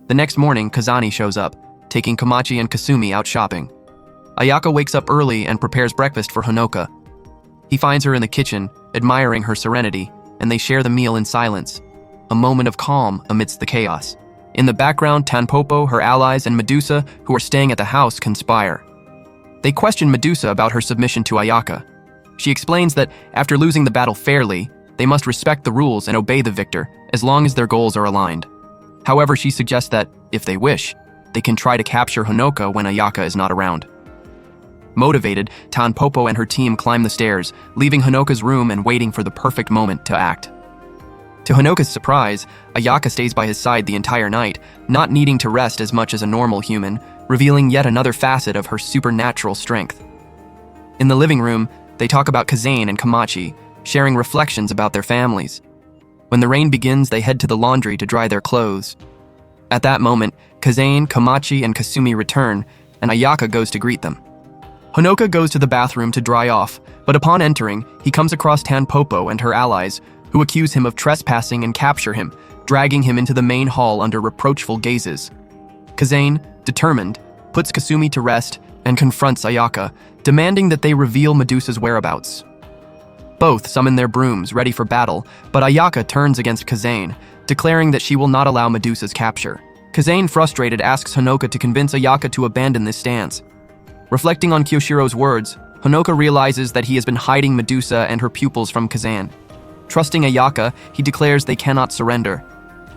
The next morning, Kazani shows up, taking Komachi and Kasumi out shopping. Ayaka wakes up early and prepares breakfast for Honoka. He finds her in the kitchen, admiring her serenity, and they share the meal in silence, a moment of calm amidst the chaos. In the background, Tanpopo, her allies, and Medusa, who are staying at the house, conspire. They question Medusa about her submission to Ayaka. She explains that after losing the battle fairly, they must respect the rules and obey the victor, as long as their goals are aligned. However, she suggests that, if they wish, they can try to capture Honoka when Ayaka is not around. Motivated, Tanpopo and her team climb the stairs, leaving Honoka's room and waiting for the perfect moment to act. To Honoka's surprise, Ayaka stays by his side the entire night, not needing to rest as much as a normal human, revealing yet another facet of her supernatural strength. In the living room, they talk about Kazane and Komachi, sharing reflections about their families. When the rain begins, they head to the laundry to dry their clothes. At that moment, Kazane, Komachi, and Kasumi return, and Ayaka goes to greet them. Honoka goes to the bathroom to dry off, but upon entering, he comes across Tanpopo and her allies, who accuse him of trespassing and capture him, dragging him into the main hall under reproachful gazes. Kazane, determined, puts Kasumi to rest and confronts Ayaka, demanding that they reveal Medusa's whereabouts. Both summon their brooms, ready for battle, but Ayaka turns against Kazane, declaring that she will not allow Medusa's capture. Kazane, frustrated, asks Honoka to convince Ayaka to abandon this stance. Reflecting on Kyoshiro's words, Honoka realizes that he has been hiding Medusa and her pupils from Kazane. Trusting Ayaka, he declares they cannot surrender.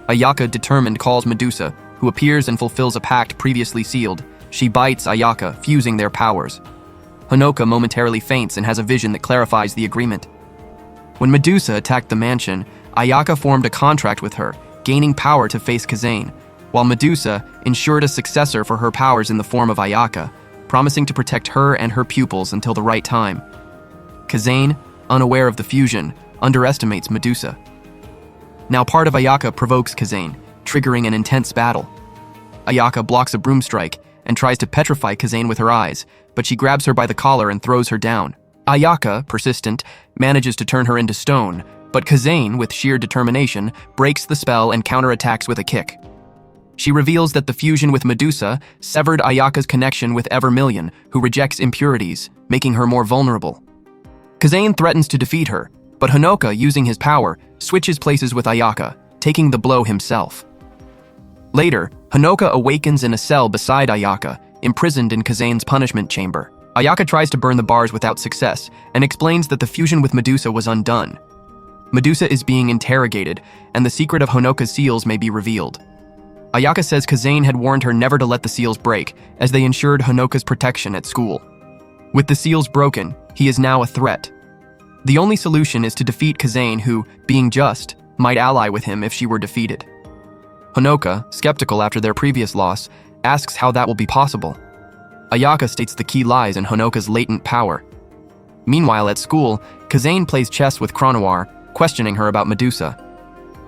Ayaka, determined, calls Medusa, who appears and fulfills a pact previously sealed. She bites Ayaka, fusing their powers. Honoka momentarily faints and has a vision that clarifies the agreement. When Medusa attacked the mansion, Ayaka formed a contract with her, gaining power to face Kazane, while Medusa ensured a successor for her powers in the form of Ayaka, promising to protect her and her pupils until the right time. Kazane, unaware of the fusion, underestimates Medusa. Now part of Ayaka provokes Kazane, triggering an intense battle. Ayaka blocks a broom strike and tries to petrify Kazane with her eyes, but she grabs her by the collar and throws her down. Ayaka, persistent, manages to turn her into stone, but Kazane, with sheer determination, breaks the spell and counterattacks with a kick. She reveals that the fusion with Medusa severed Ayaka's connection with Evermillion, who rejects impurities, making her more vulnerable. Kazane threatens to defeat her, but Honoka, using his power, switches places with Ayaka, taking the blow himself. Later, Honoka awakens in a cell beside Ayaka, imprisoned in Kazane's punishment chamber. Ayaka tries to burn the bars without success and explains that the fusion with Medusa was undone. Medusa is being interrogated, and the secret of Honoka's seals may be revealed. Ayaka says Kazane had warned her never to let the seals break, as they ensured Honoka's protection at school. With the seals broken, he is now a threat. The only solution is to defeat Kazane, who, being just, might ally with him if she were defeated. Honoka, skeptical after their previous loss, asks how that will be possible. Ayaka states the key lies in Honoka's latent power. Meanwhile, at school, Kazane plays chess with Cronoir, questioning her about Medusa.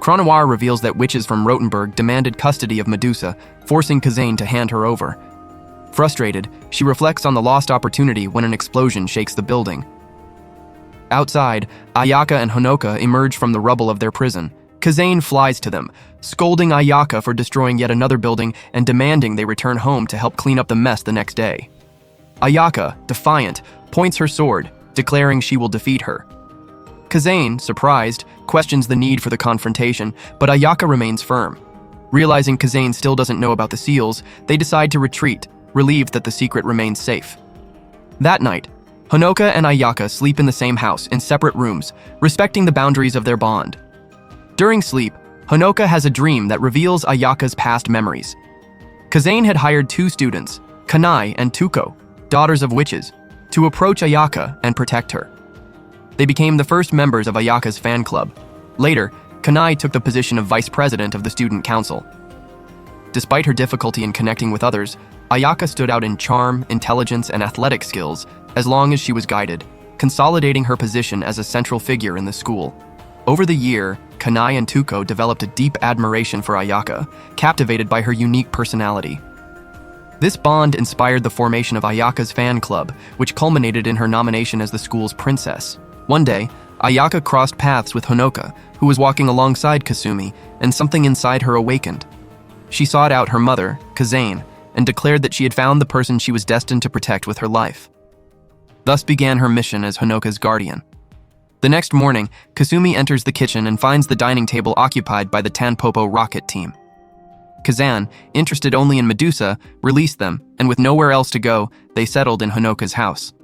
Cronoir reveals that witches from Rotenburg demanded custody of Medusa, forcing Kazane to hand her over. Frustrated, she reflects on the lost opportunity when an explosion shakes the building. Outside, Ayaka and Honoka emerge from the rubble of their prison. Kazane flies to them, scolding Ayaka for destroying yet another building and demanding they return home to help clean up the mess the next day. Ayaka, defiant, points her sword, declaring she will defeat her. Kazane, surprised, questions the need for the confrontation, but Ayaka remains firm. Realizing Kazane still doesn't know about the seals, they decide to retreat, relieved that the secret remains safe. That night, Honoka and Ayaka sleep in the same house in separate rooms, respecting the boundaries of their bond. During sleep, Honoka has a dream that reveals Ayaka's past memories. Kazane had hired two students, Kanai and Tuko, daughters of witches, to approach Ayaka and protect her. They became the first members of Ayaka's fan club. Later, Kanai took the position of vice president of the student council. Despite her difficulty in connecting with others, Ayaka stood out in charm, intelligence, and athletic skills as long as she was guided, consolidating her position as a central figure in the school. Over the year, Kanai and Tuko developed a deep admiration for Ayaka, captivated by her unique personality. This bond inspired the formation of Ayaka's fan club, which culminated in her nomination as the school's princess. One day, Ayaka crossed paths with Honoka, who was walking alongside Kasumi, and something inside her awakened. She sought out her mother, Kazane, and declared that she had found the person she was destined to protect with her life. Thus began her mission as Honoka's guardian. The next morning, Kasumi enters the kitchen and finds the dining table occupied by the Tanpopo rocket team. Kazan, interested only in Medusa, released them, and with nowhere else to go, they settled in Honoka's house.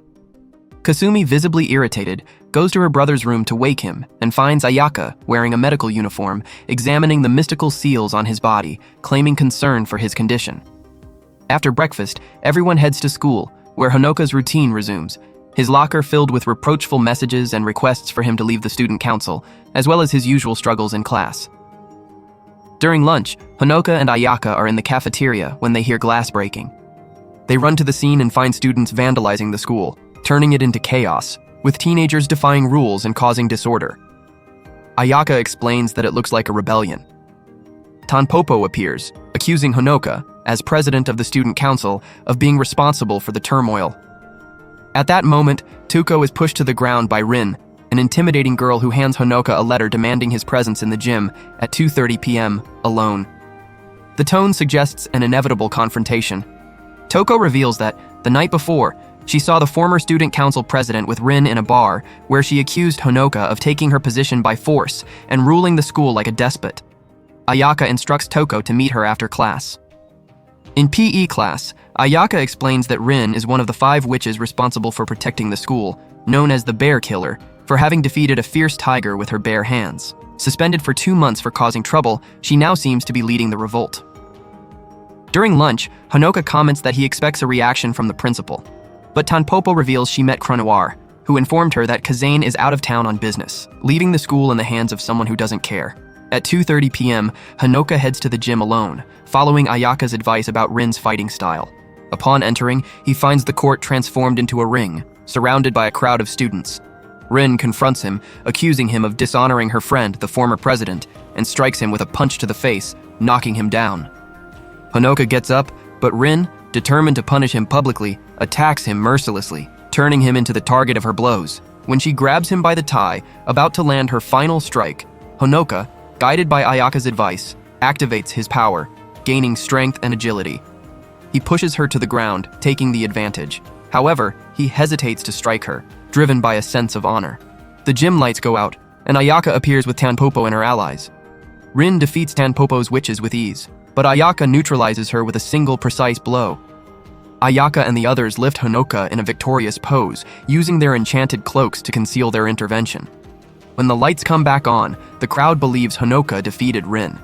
Kasumi, visibly irritated, goes to her brother's room to wake him and finds Ayaka, wearing a medical uniform, examining the mystical seals on his body, claiming concern for his condition. After breakfast, everyone heads to school, where Honoka's routine resumes, his locker filled with reproachful messages and requests for him to leave the student council, as well as his usual struggles in class. During lunch, Honoka and Ayaka are in the cafeteria when they hear glass breaking. They run to the scene and find students vandalizing the school, turning it into chaos, with teenagers defying rules and causing disorder. Ayaka explains that it looks like a rebellion. Tanpopo appears, accusing Honoka, as president of the student council, of being responsible for the turmoil. At that moment, Tuko is pushed to the ground by Rin, an intimidating girl who hands Honoka a letter demanding his presence in the gym at 2:30 p.m., alone. The tone suggests an inevitable confrontation. Toko reveals that, the night before, she saw the former student council president with Rin in a bar where she accused Honoka of taking her position by force and ruling the school like a despot. Ayaka instructs Toko to meet her after class. In PE class, Ayaka explains that Rin is one of the 5 witches responsible for protecting the school, known as the Bear Killer, for having defeated a fierce tiger with her bare hands. Suspended for 2 months for causing trouble, she now seems to be leading the revolt. During lunch, Honoka comments that he expects a reaction from the principal. But Tanpopo reveals she met Cronoir, who informed her that Kazane is out of town on business, leaving the school in the hands of someone who doesn't care. At 2:30 p.m., Honoka heads to the gym alone, following Ayaka's advice about Rin's fighting style. Upon entering, he finds the court transformed into a ring, surrounded by a crowd of students. Rin confronts him, accusing him of dishonoring her friend, the former president, and strikes him with a punch to the face, knocking him down. Honoka gets up, but Rin, determined to punish him publicly, attacks him mercilessly, turning him into the target of her blows. When she grabs him by the tie, about to land her final strike, Honoka, guided by Ayaka's advice, activates his power, gaining strength and agility. He pushes her to the ground, taking the advantage. However, he hesitates to strike her, driven by a sense of honor. The gym lights go out, and Ayaka appears with Tanpopo and her allies. Rin defeats Tanpopo's witches with ease, but Ayaka neutralizes her with a single precise blow. Ayaka and the others lift Honoka in a victorious pose, using their enchanted cloaks to conceal their intervention. When the lights come back on, the crowd believes Honoka defeated Rin.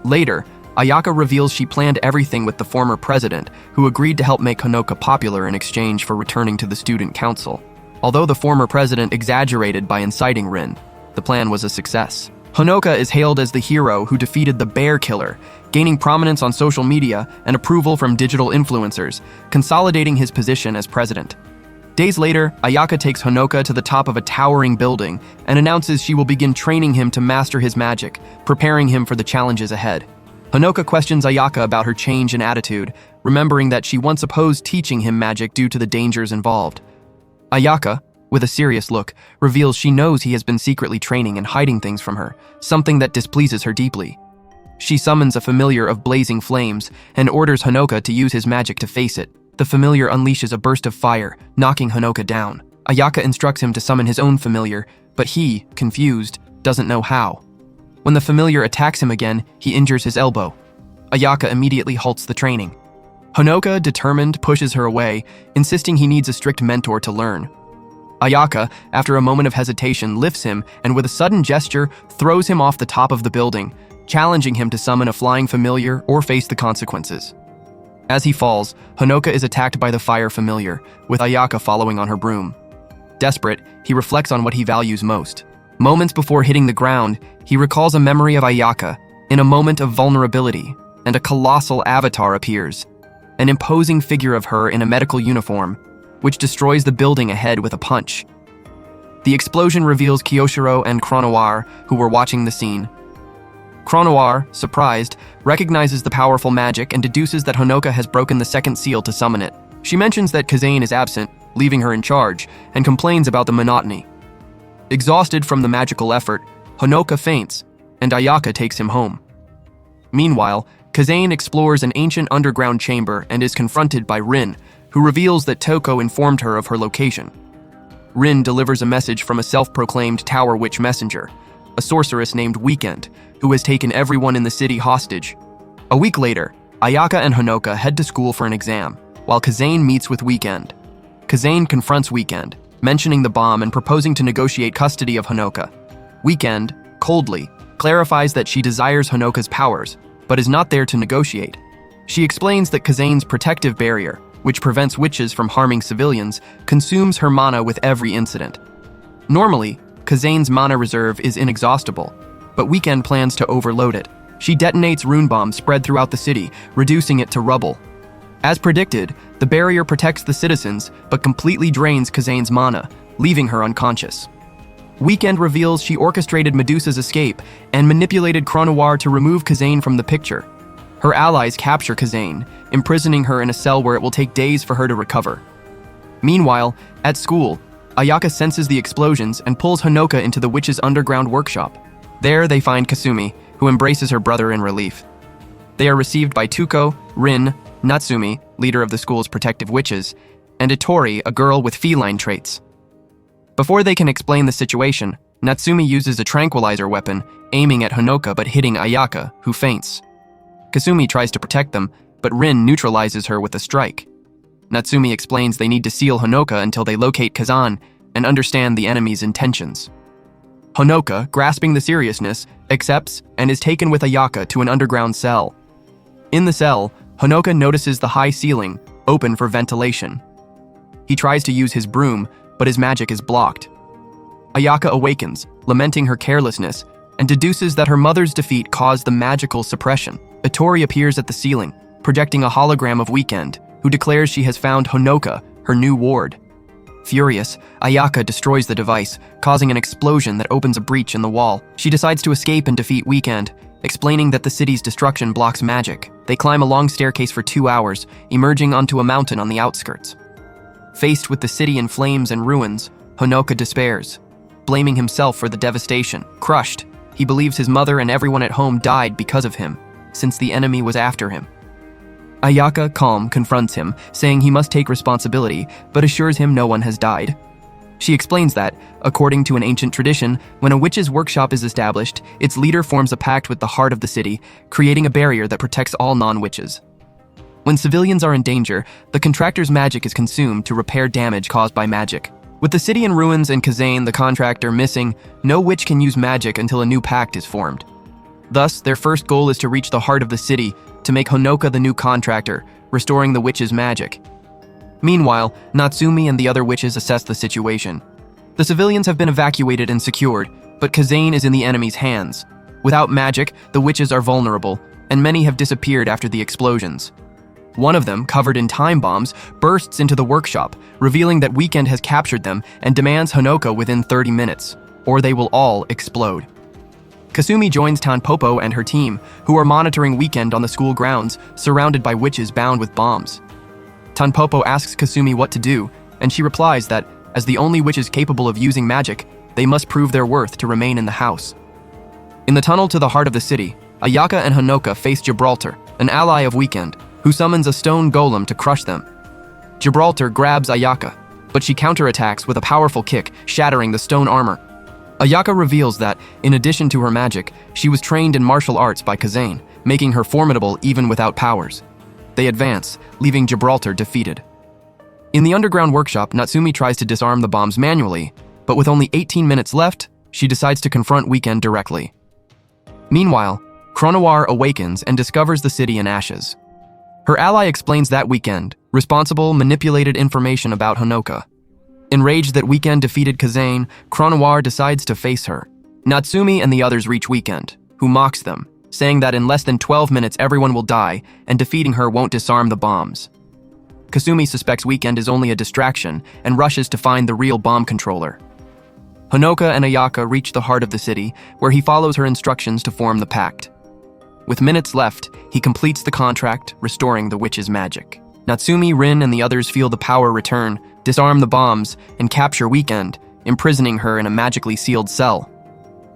Later, Ayaka reveals she planned everything with the former president, who agreed to help make Honoka popular in exchange for returning to the student council. Although the former president exaggerated by inciting Rin, the plan was a success. Honoka is hailed as the hero who defeated the Bear Killer, gaining prominence on social media and approval from digital influencers, consolidating his position as president. Days later, Ayaka takes Honoka to the top of a towering building and announces she will begin training him to master his magic, preparing him for the challenges ahead. Honoka questions Ayaka about her change in attitude, remembering that she once opposed teaching him magic due to the dangers involved. Ayaka, with a serious look, reveals she knows he has been secretly training and hiding things from her, something that displeases her deeply. She summons a familiar of blazing flames and orders Honoka to use his magic to face it. The familiar unleashes a burst of fire, knocking Honoka down. Ayaka instructs him to summon his own familiar, but he, confused, doesn't know how. When the familiar attacks him again, he injures his elbow. Ayaka immediately halts the training. Honoka, determined, pushes her away, insisting he needs a strict mentor to learn. Ayaka, after a moment of hesitation, lifts him and with a sudden gesture, throws him off the top of the building, challenging him to summon a flying familiar or face the consequences. As he falls, Honoka is attacked by the fire familiar, with Ayaka following on her broom. Desperate, he reflects on what he values most. Moments before hitting the ground, he recalls a memory of Ayaka. In a moment of vulnerability, and a colossal avatar appears, an imposing figure of her in a medical uniform, which destroys the building ahead with a punch. The explosion reveals Kyoshiro and Chronoir, who were watching the scene. Chronoir, surprised, recognizes the powerful magic and deduces that Honoka has broken the second seal to summon it. She mentions that Kazane is absent, leaving her in charge, and complains about the monotony. Exhausted from the magical effort, Honoka faints, and Ayaka takes him home. Meanwhile, Kazane explores an ancient underground chamber and is confronted by Rin, who reveals that Toko informed her of her location. Rin delivers a message from a self-proclaimed Tower Witch messenger, a sorceress named Weekend, who has taken everyone in the city hostage. A week later, Ayaka and Honoka head to school for an exam, while Kazane meets with Weekend. Kazane confronts Weekend, mentioning the bomb and proposing to negotiate custody of Honoka. Weekend, coldly, clarifies that she desires Honoka's powers, but is not there to negotiate. She explains that Kazane's protective barrier, which prevents witches from harming civilians, consumes her mana with every incident. Normally, Kazane's mana reserve is inexhaustible, but Weekend plans to overload it. She detonates rune bombs spread throughout the city, reducing it to rubble. As predicted, the barrier protects the citizens, but completely drains Kazane's mana, leaving her unconscious. Weekend reveals she orchestrated Medusa's escape and manipulated Chronoir to remove Kazane from the picture. Her allies capture Kazane, imprisoning her in a cell where it will take days for her to recover. Meanwhile, at school, Ayaka senses the explosions and pulls Honoka into the witch's underground workshop. There they find Kasumi, who embraces her brother in relief. They are received by Tuko, Rin, Natsumi, leader of the school's protective witches, and Itori, a girl with feline traits. Before they can explain the situation, Natsumi uses a tranquilizer weapon, aiming at Honoka but hitting Ayaka, who faints. Kasumi tries to protect them, but Rin neutralizes her with a strike. Natsumi explains they need to seal Honoka until they locate Kazan and understand the enemy's intentions. Honoka, grasping the seriousness, accepts and is taken with Ayaka to an underground cell. In the cell, Honoka notices the high ceiling, open for ventilation. He tries to use his broom, but his magic is blocked. Ayaka awakens, lamenting her carelessness, and deduces that her mother's defeat caused the magical suppression. Itori appears at the ceiling, projecting a hologram of Weekend, who declares she has found Honoka, her new ward. Furious, Ayaka destroys the device, causing an explosion that opens a breach in the wall. She decides to escape and defeat Weekend, explaining that the city's destruction blocks magic. They climb a long staircase for 2 hours, emerging onto a mountain on the outskirts. Faced with the city in flames and ruins, Honoka despairs, blaming himself for the devastation. Crushed, he believes his mother and everyone at home died because of him, since the enemy was after him. Ayaka, calm, confronts him, saying he must take responsibility, but assures him no one has died. She explains that, according to an ancient tradition, when a witch's workshop is established, its leader forms a pact with the heart of the city, creating a barrier that protects all non-witches. When civilians are in danger, the contractor's magic is consumed to repair damage caused by magic. With the city in ruins and Kazane, the contractor, missing, no witch can use magic until a new pact is formed. Thus, their first goal is to reach the heart of the city to make Honoka the new contractor, restoring the witch's magic. Meanwhile, Natsumi and the other witches assess the situation. The civilians have been evacuated and secured, but Kazane is in the enemy's hands. Without magic, the witches are vulnerable, and many have disappeared after the explosions. One of them, covered in time bombs, bursts into the workshop, revealing that Weekend has captured them and demands Honoka within 30 minutes, or they will all explode. Kasumi joins Tanpopo and her team, who are monitoring Weekend on the school grounds, surrounded by witches bound with bombs. Tanpopo asks Kasumi what to do, and she replies that, as the only witches capable of using magic, they must prove their worth to remain in the house. In the tunnel to the heart of the city, Ayaka and Honoka face Gibraltar, an ally of Weekend, who summons a stone golem to crush them. Gibraltar grabs Ayaka, but she counterattacks with a powerful kick, shattering the stone armor. Ayaka reveals that, in addition to her magic, she was trained in martial arts by Kazane, making her formidable even without powers. They advance, leaving Gibraltar defeated. In the underground workshop, Natsumi tries to disarm the bombs manually, but with only 18 minutes left, she decides to confront Weekend directly. Meanwhile, Chronoir awakens and discovers the city in ashes. Her ally explains that Weekend, responsible, manipulated information about Honoka. Enraged that Weekend defeated Kazane, Chronoir decides to face her. Natsumi and the others reach Weekend, who mocks them, saying that in less than 12 minutes everyone will die, and defeating her won't disarm the bombs. Kasumi suspects Weekend is only a distraction and rushes to find the real bomb controller. Honoka and Ayaka reach the heart of the city, where he follows her instructions to form the pact. With minutes left, he completes the contract, restoring the witch's magic. Natsumi, Rin, and the others feel the power return, disarm the bombs, and capture Weekend, imprisoning her in a magically sealed cell.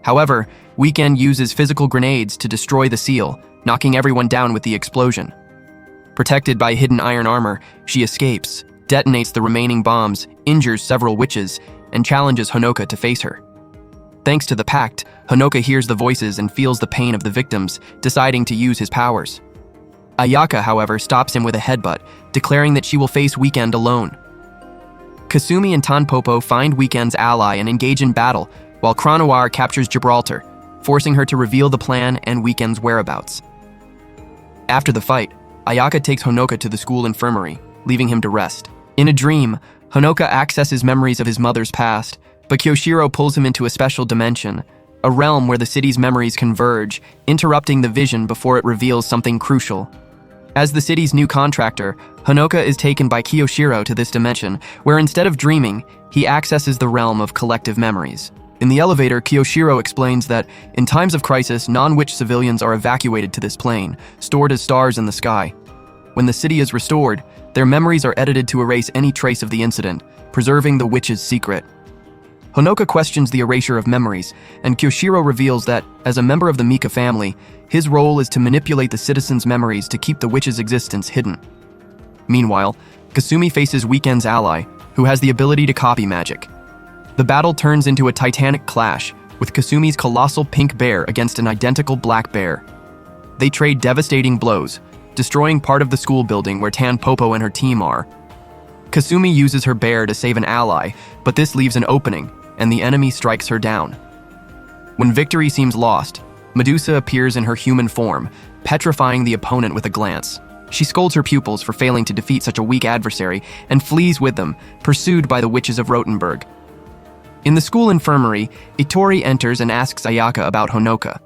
However, Weekend uses physical grenades to destroy the seal, knocking everyone down with the explosion. Protected by hidden iron armor, she escapes, detonates the remaining bombs, injures several witches, and challenges Honoka to face her. Thanks to the pact, Honoka hears the voices and feels the pain of the victims, deciding to use his powers. Ayaka, however, stops him with a headbutt, declaring that she will face Weekend alone. Kasumi and Tanpopo find Weekend's ally and engage in battle, while Chronoir captures Gibraltar, forcing her to reveal the plan and Weekend's whereabouts. After the fight, Ayaka takes Honoka to the school infirmary, leaving him to rest. In a dream, Honoka accesses memories of his mother's past, but Kyoshiro pulls him into a special dimension, a realm where the city's memories converge, interrupting the vision before it reveals something crucial. As the city's new contractor, Honoka is taken by Kyoshiro to this dimension, where instead of dreaming, he accesses the realm of collective memories. In the elevator, Kyoshiro explains that, in times of crisis, non-witch civilians are evacuated to this plane, stored as stars in the sky. When the city is restored, their memories are edited to erase any trace of the incident, preserving the witch's secret. Honoka questions the erasure of memories, and Kyoshiro reveals that, as a member of the Mika family, his role is to manipulate the citizens' memories to keep the witch's existence hidden. Meanwhile, Kasumi faces Weekend's ally, who has the ability to copy magic. The battle turns into a titanic clash, with Kasumi's colossal pink bear against an identical black bear. They trade devastating blows, destroying part of the school building where Tanpopo and her team are. Kasumi uses her bear to save an ally, but this leaves an opening, and the enemy strikes her down. When victory seems lost, Medusa appears in her human form, petrifying the opponent with a glance. She scolds her pupils for failing to defeat such a weak adversary and flees with them, pursued by the witches of Rotenburg. In the school infirmary, Itori enters and asks Ayaka about Honoka.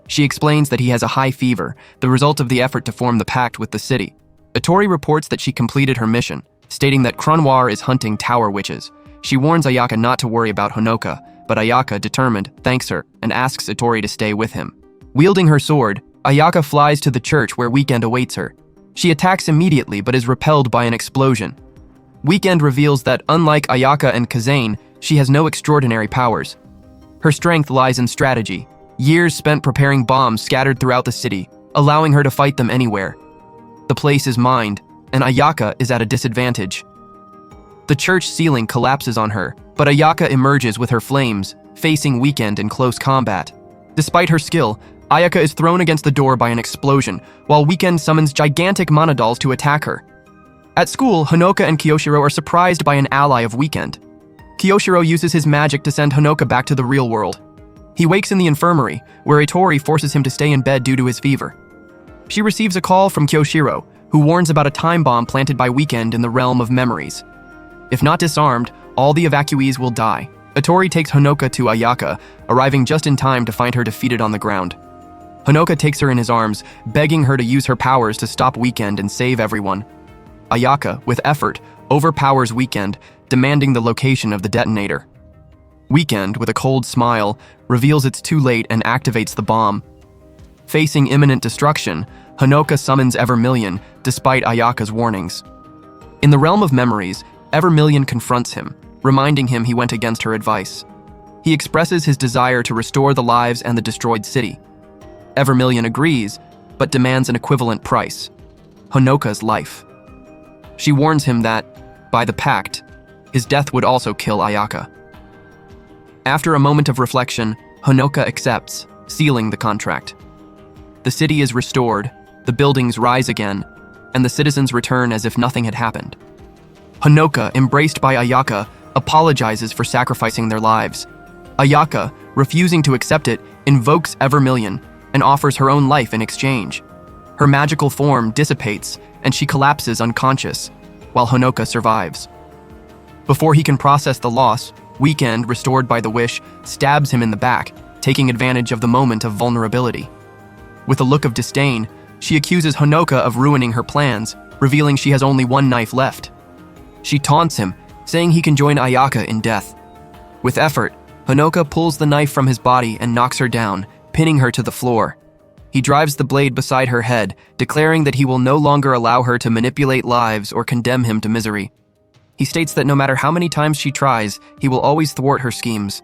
She explains that he has a high fever, the result of the effort to form the pact with the city. Itori reports that she completed her mission, stating that Chronoir is hunting tower witches. She warns Ayaka not to worry about Honoka, but Ayaka, determined, thanks her and asks Itori to stay with him. Wielding her sword, Ayaka flies to the church where Weekend awaits her. She attacks immediately but is repelled by an explosion. Weekend reveals that, unlike Ayaka and Kazane, she has no extraordinary powers. Her strength lies in strategy, years spent preparing bombs scattered throughout the city, allowing her to fight them anywhere. The place is mined, and Ayaka is at a disadvantage. The church ceiling collapses on her, but Ayaka emerges with her flames, facing Weekend in close combat. Despite her skill, Ayaka is thrown against the door by an explosion, while Weekend summons gigantic monodolls to attack her. At school, Honoka and Kyoshiro are surprised by an ally of Weekend. Kyoshiro uses his magic to send Honoka back to the real world. He wakes in the infirmary, where Itori forces him to stay in bed due to his fever. She receives a call from Kyoshiro, who warns about a time bomb planted by Weekend in the realm of memories. If not disarmed, all the evacuees will die. Itori takes Honoka to Ayaka, arriving just in time to find her defeated on the ground. Honoka takes her in his arms, begging her to use her powers to stop Weekend and save everyone. Ayaka, with effort, overpowers Weekend, demanding the location of the detonator. Weekend, with a cold smile, reveals it's too late and activates the bomb. Facing imminent destruction, Honoka summons Evermillion, despite Ayaka's warnings. In the realm of memories, Evermillion confronts him, reminding him he went against her advice. He expresses his desire to restore the lives and the destroyed city. Evermillion agrees, but demands an equivalent price: Honoka's life. She warns him that, by the pact, his death would also kill Ayaka. After a moment of reflection, Honoka accepts, sealing the contract. The city is restored, the buildings rise again, and the citizens return as if nothing had happened. Honoka, embraced by Ayaka, apologizes for sacrificing their lives. Ayaka, refusing to accept it, invokes Evermillion and offers her own life in exchange. Her magical form dissipates, and she collapses unconscious, while Honoka survives. Before he can process the loss, Weekend, restored by the wish, stabs him in the back, taking advantage of the moment of vulnerability. With a look of disdain, she accuses Honoka of ruining her plans, revealing she has only one knife left. She taunts him, saying he can join Ayaka in death. With effort, Honoka pulls the knife from his body and knocks her down, pinning her to the floor. He drives the blade beside her head, declaring that he will no longer allow her to manipulate lives or condemn him to misery. He states that no matter how many times she tries, he will always thwart her schemes.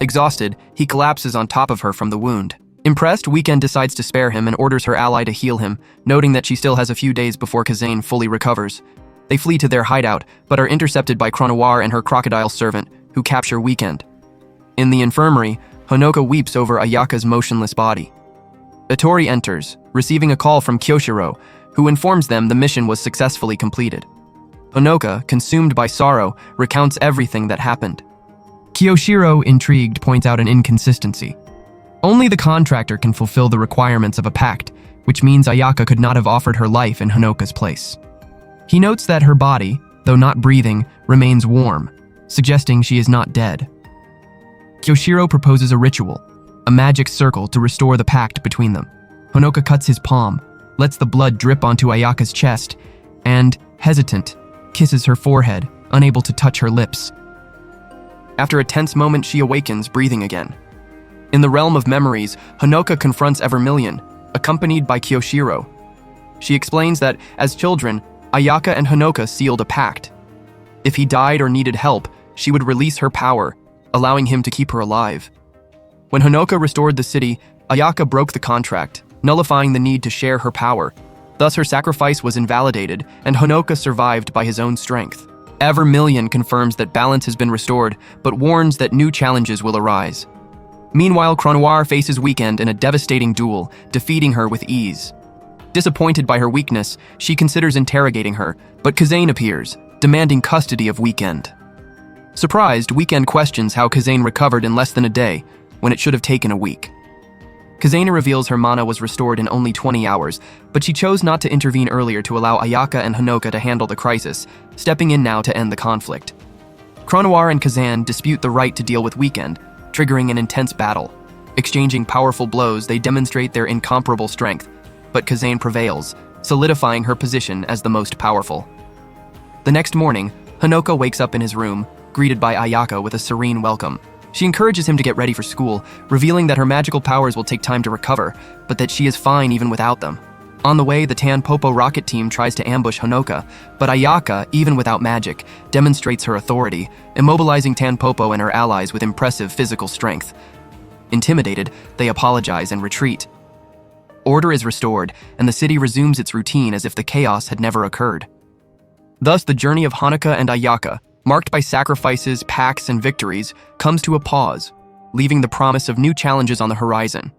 Exhausted, he collapses on top of her from the wound. Impressed, Weekend decides to spare him and orders her ally to heal him, noting that she still has a few days before Kazane fully recovers. They flee to their hideout, but are intercepted by Cronoir and her crocodile servant, who capture Weekend. In the infirmary, Honoka weeps over Ayaka's motionless body. Itori enters, receiving a call from Kyoshiro, who informs them the mission was successfully completed. Honoka, consumed by sorrow, recounts everything that happened. Kyoshiro, intrigued, points out an inconsistency. Only the contractor can fulfill the requirements of a pact, which means Ayaka could not have offered her life in Honoka's place. He notes that her body, though not breathing, remains warm, suggesting she is not dead. Kyoshiro proposes a ritual, a magic circle to restore the pact between them. Honoka cuts his palm, lets the blood drip onto Ayaka's chest, and, hesitant, kisses her forehead, unable to touch her lips. After a tense moment, she awakens, breathing again. In the realm of memories, Honoka confronts Evermillion, accompanied by Kyoshiro. She explains that, as children, Ayaka and Honoka sealed a pact. If he died or needed help, she would release her power, allowing him to keep her alive. When Honoka restored the city, Ayaka broke the contract, nullifying the need to share her power. Thus, her sacrifice was invalidated, and Honoka survived by his own strength. Evermillion confirms that balance has been restored, but warns that new challenges will arise. Meanwhile, Cronoir faces Weekend in a devastating duel, defeating her with ease. Disappointed by her weakness, she considers interrogating her, but Kazane appears, demanding custody of Weekend. Surprised, Weekend questions how Kazane recovered in less than a day, when it should have taken a week. Kazane reveals her mana was restored in only 20 hours, but she chose not to intervene earlier to allow Ayaka and Honoka to handle the crisis, stepping in now to end the conflict. Cronoir and Kazane dispute the right to deal with Weekend, triggering an intense battle. Exchanging powerful blows, they demonstrate their incomparable strength, but Kazane prevails, solidifying her position as the most powerful. The next morning, Honoka wakes up in his room, greeted by Ayaka with a serene welcome. She encourages him to get ready for school, revealing that her magical powers will take time to recover, but that she is fine even without them. On the way, the Tanpopo rocket team tries to ambush Honoka, but Ayaka, even without magic, demonstrates her authority, immobilizing Tanpopo and her allies with impressive physical strength. Intimidated, they apologize and retreat. Order is restored, and the city resumes its routine as if the chaos had never occurred. Thus, the journey of Honoka and Ayaka, marked by sacrifices, pacts, and victories, comes to a pause, leaving the promise of new challenges on the horizon.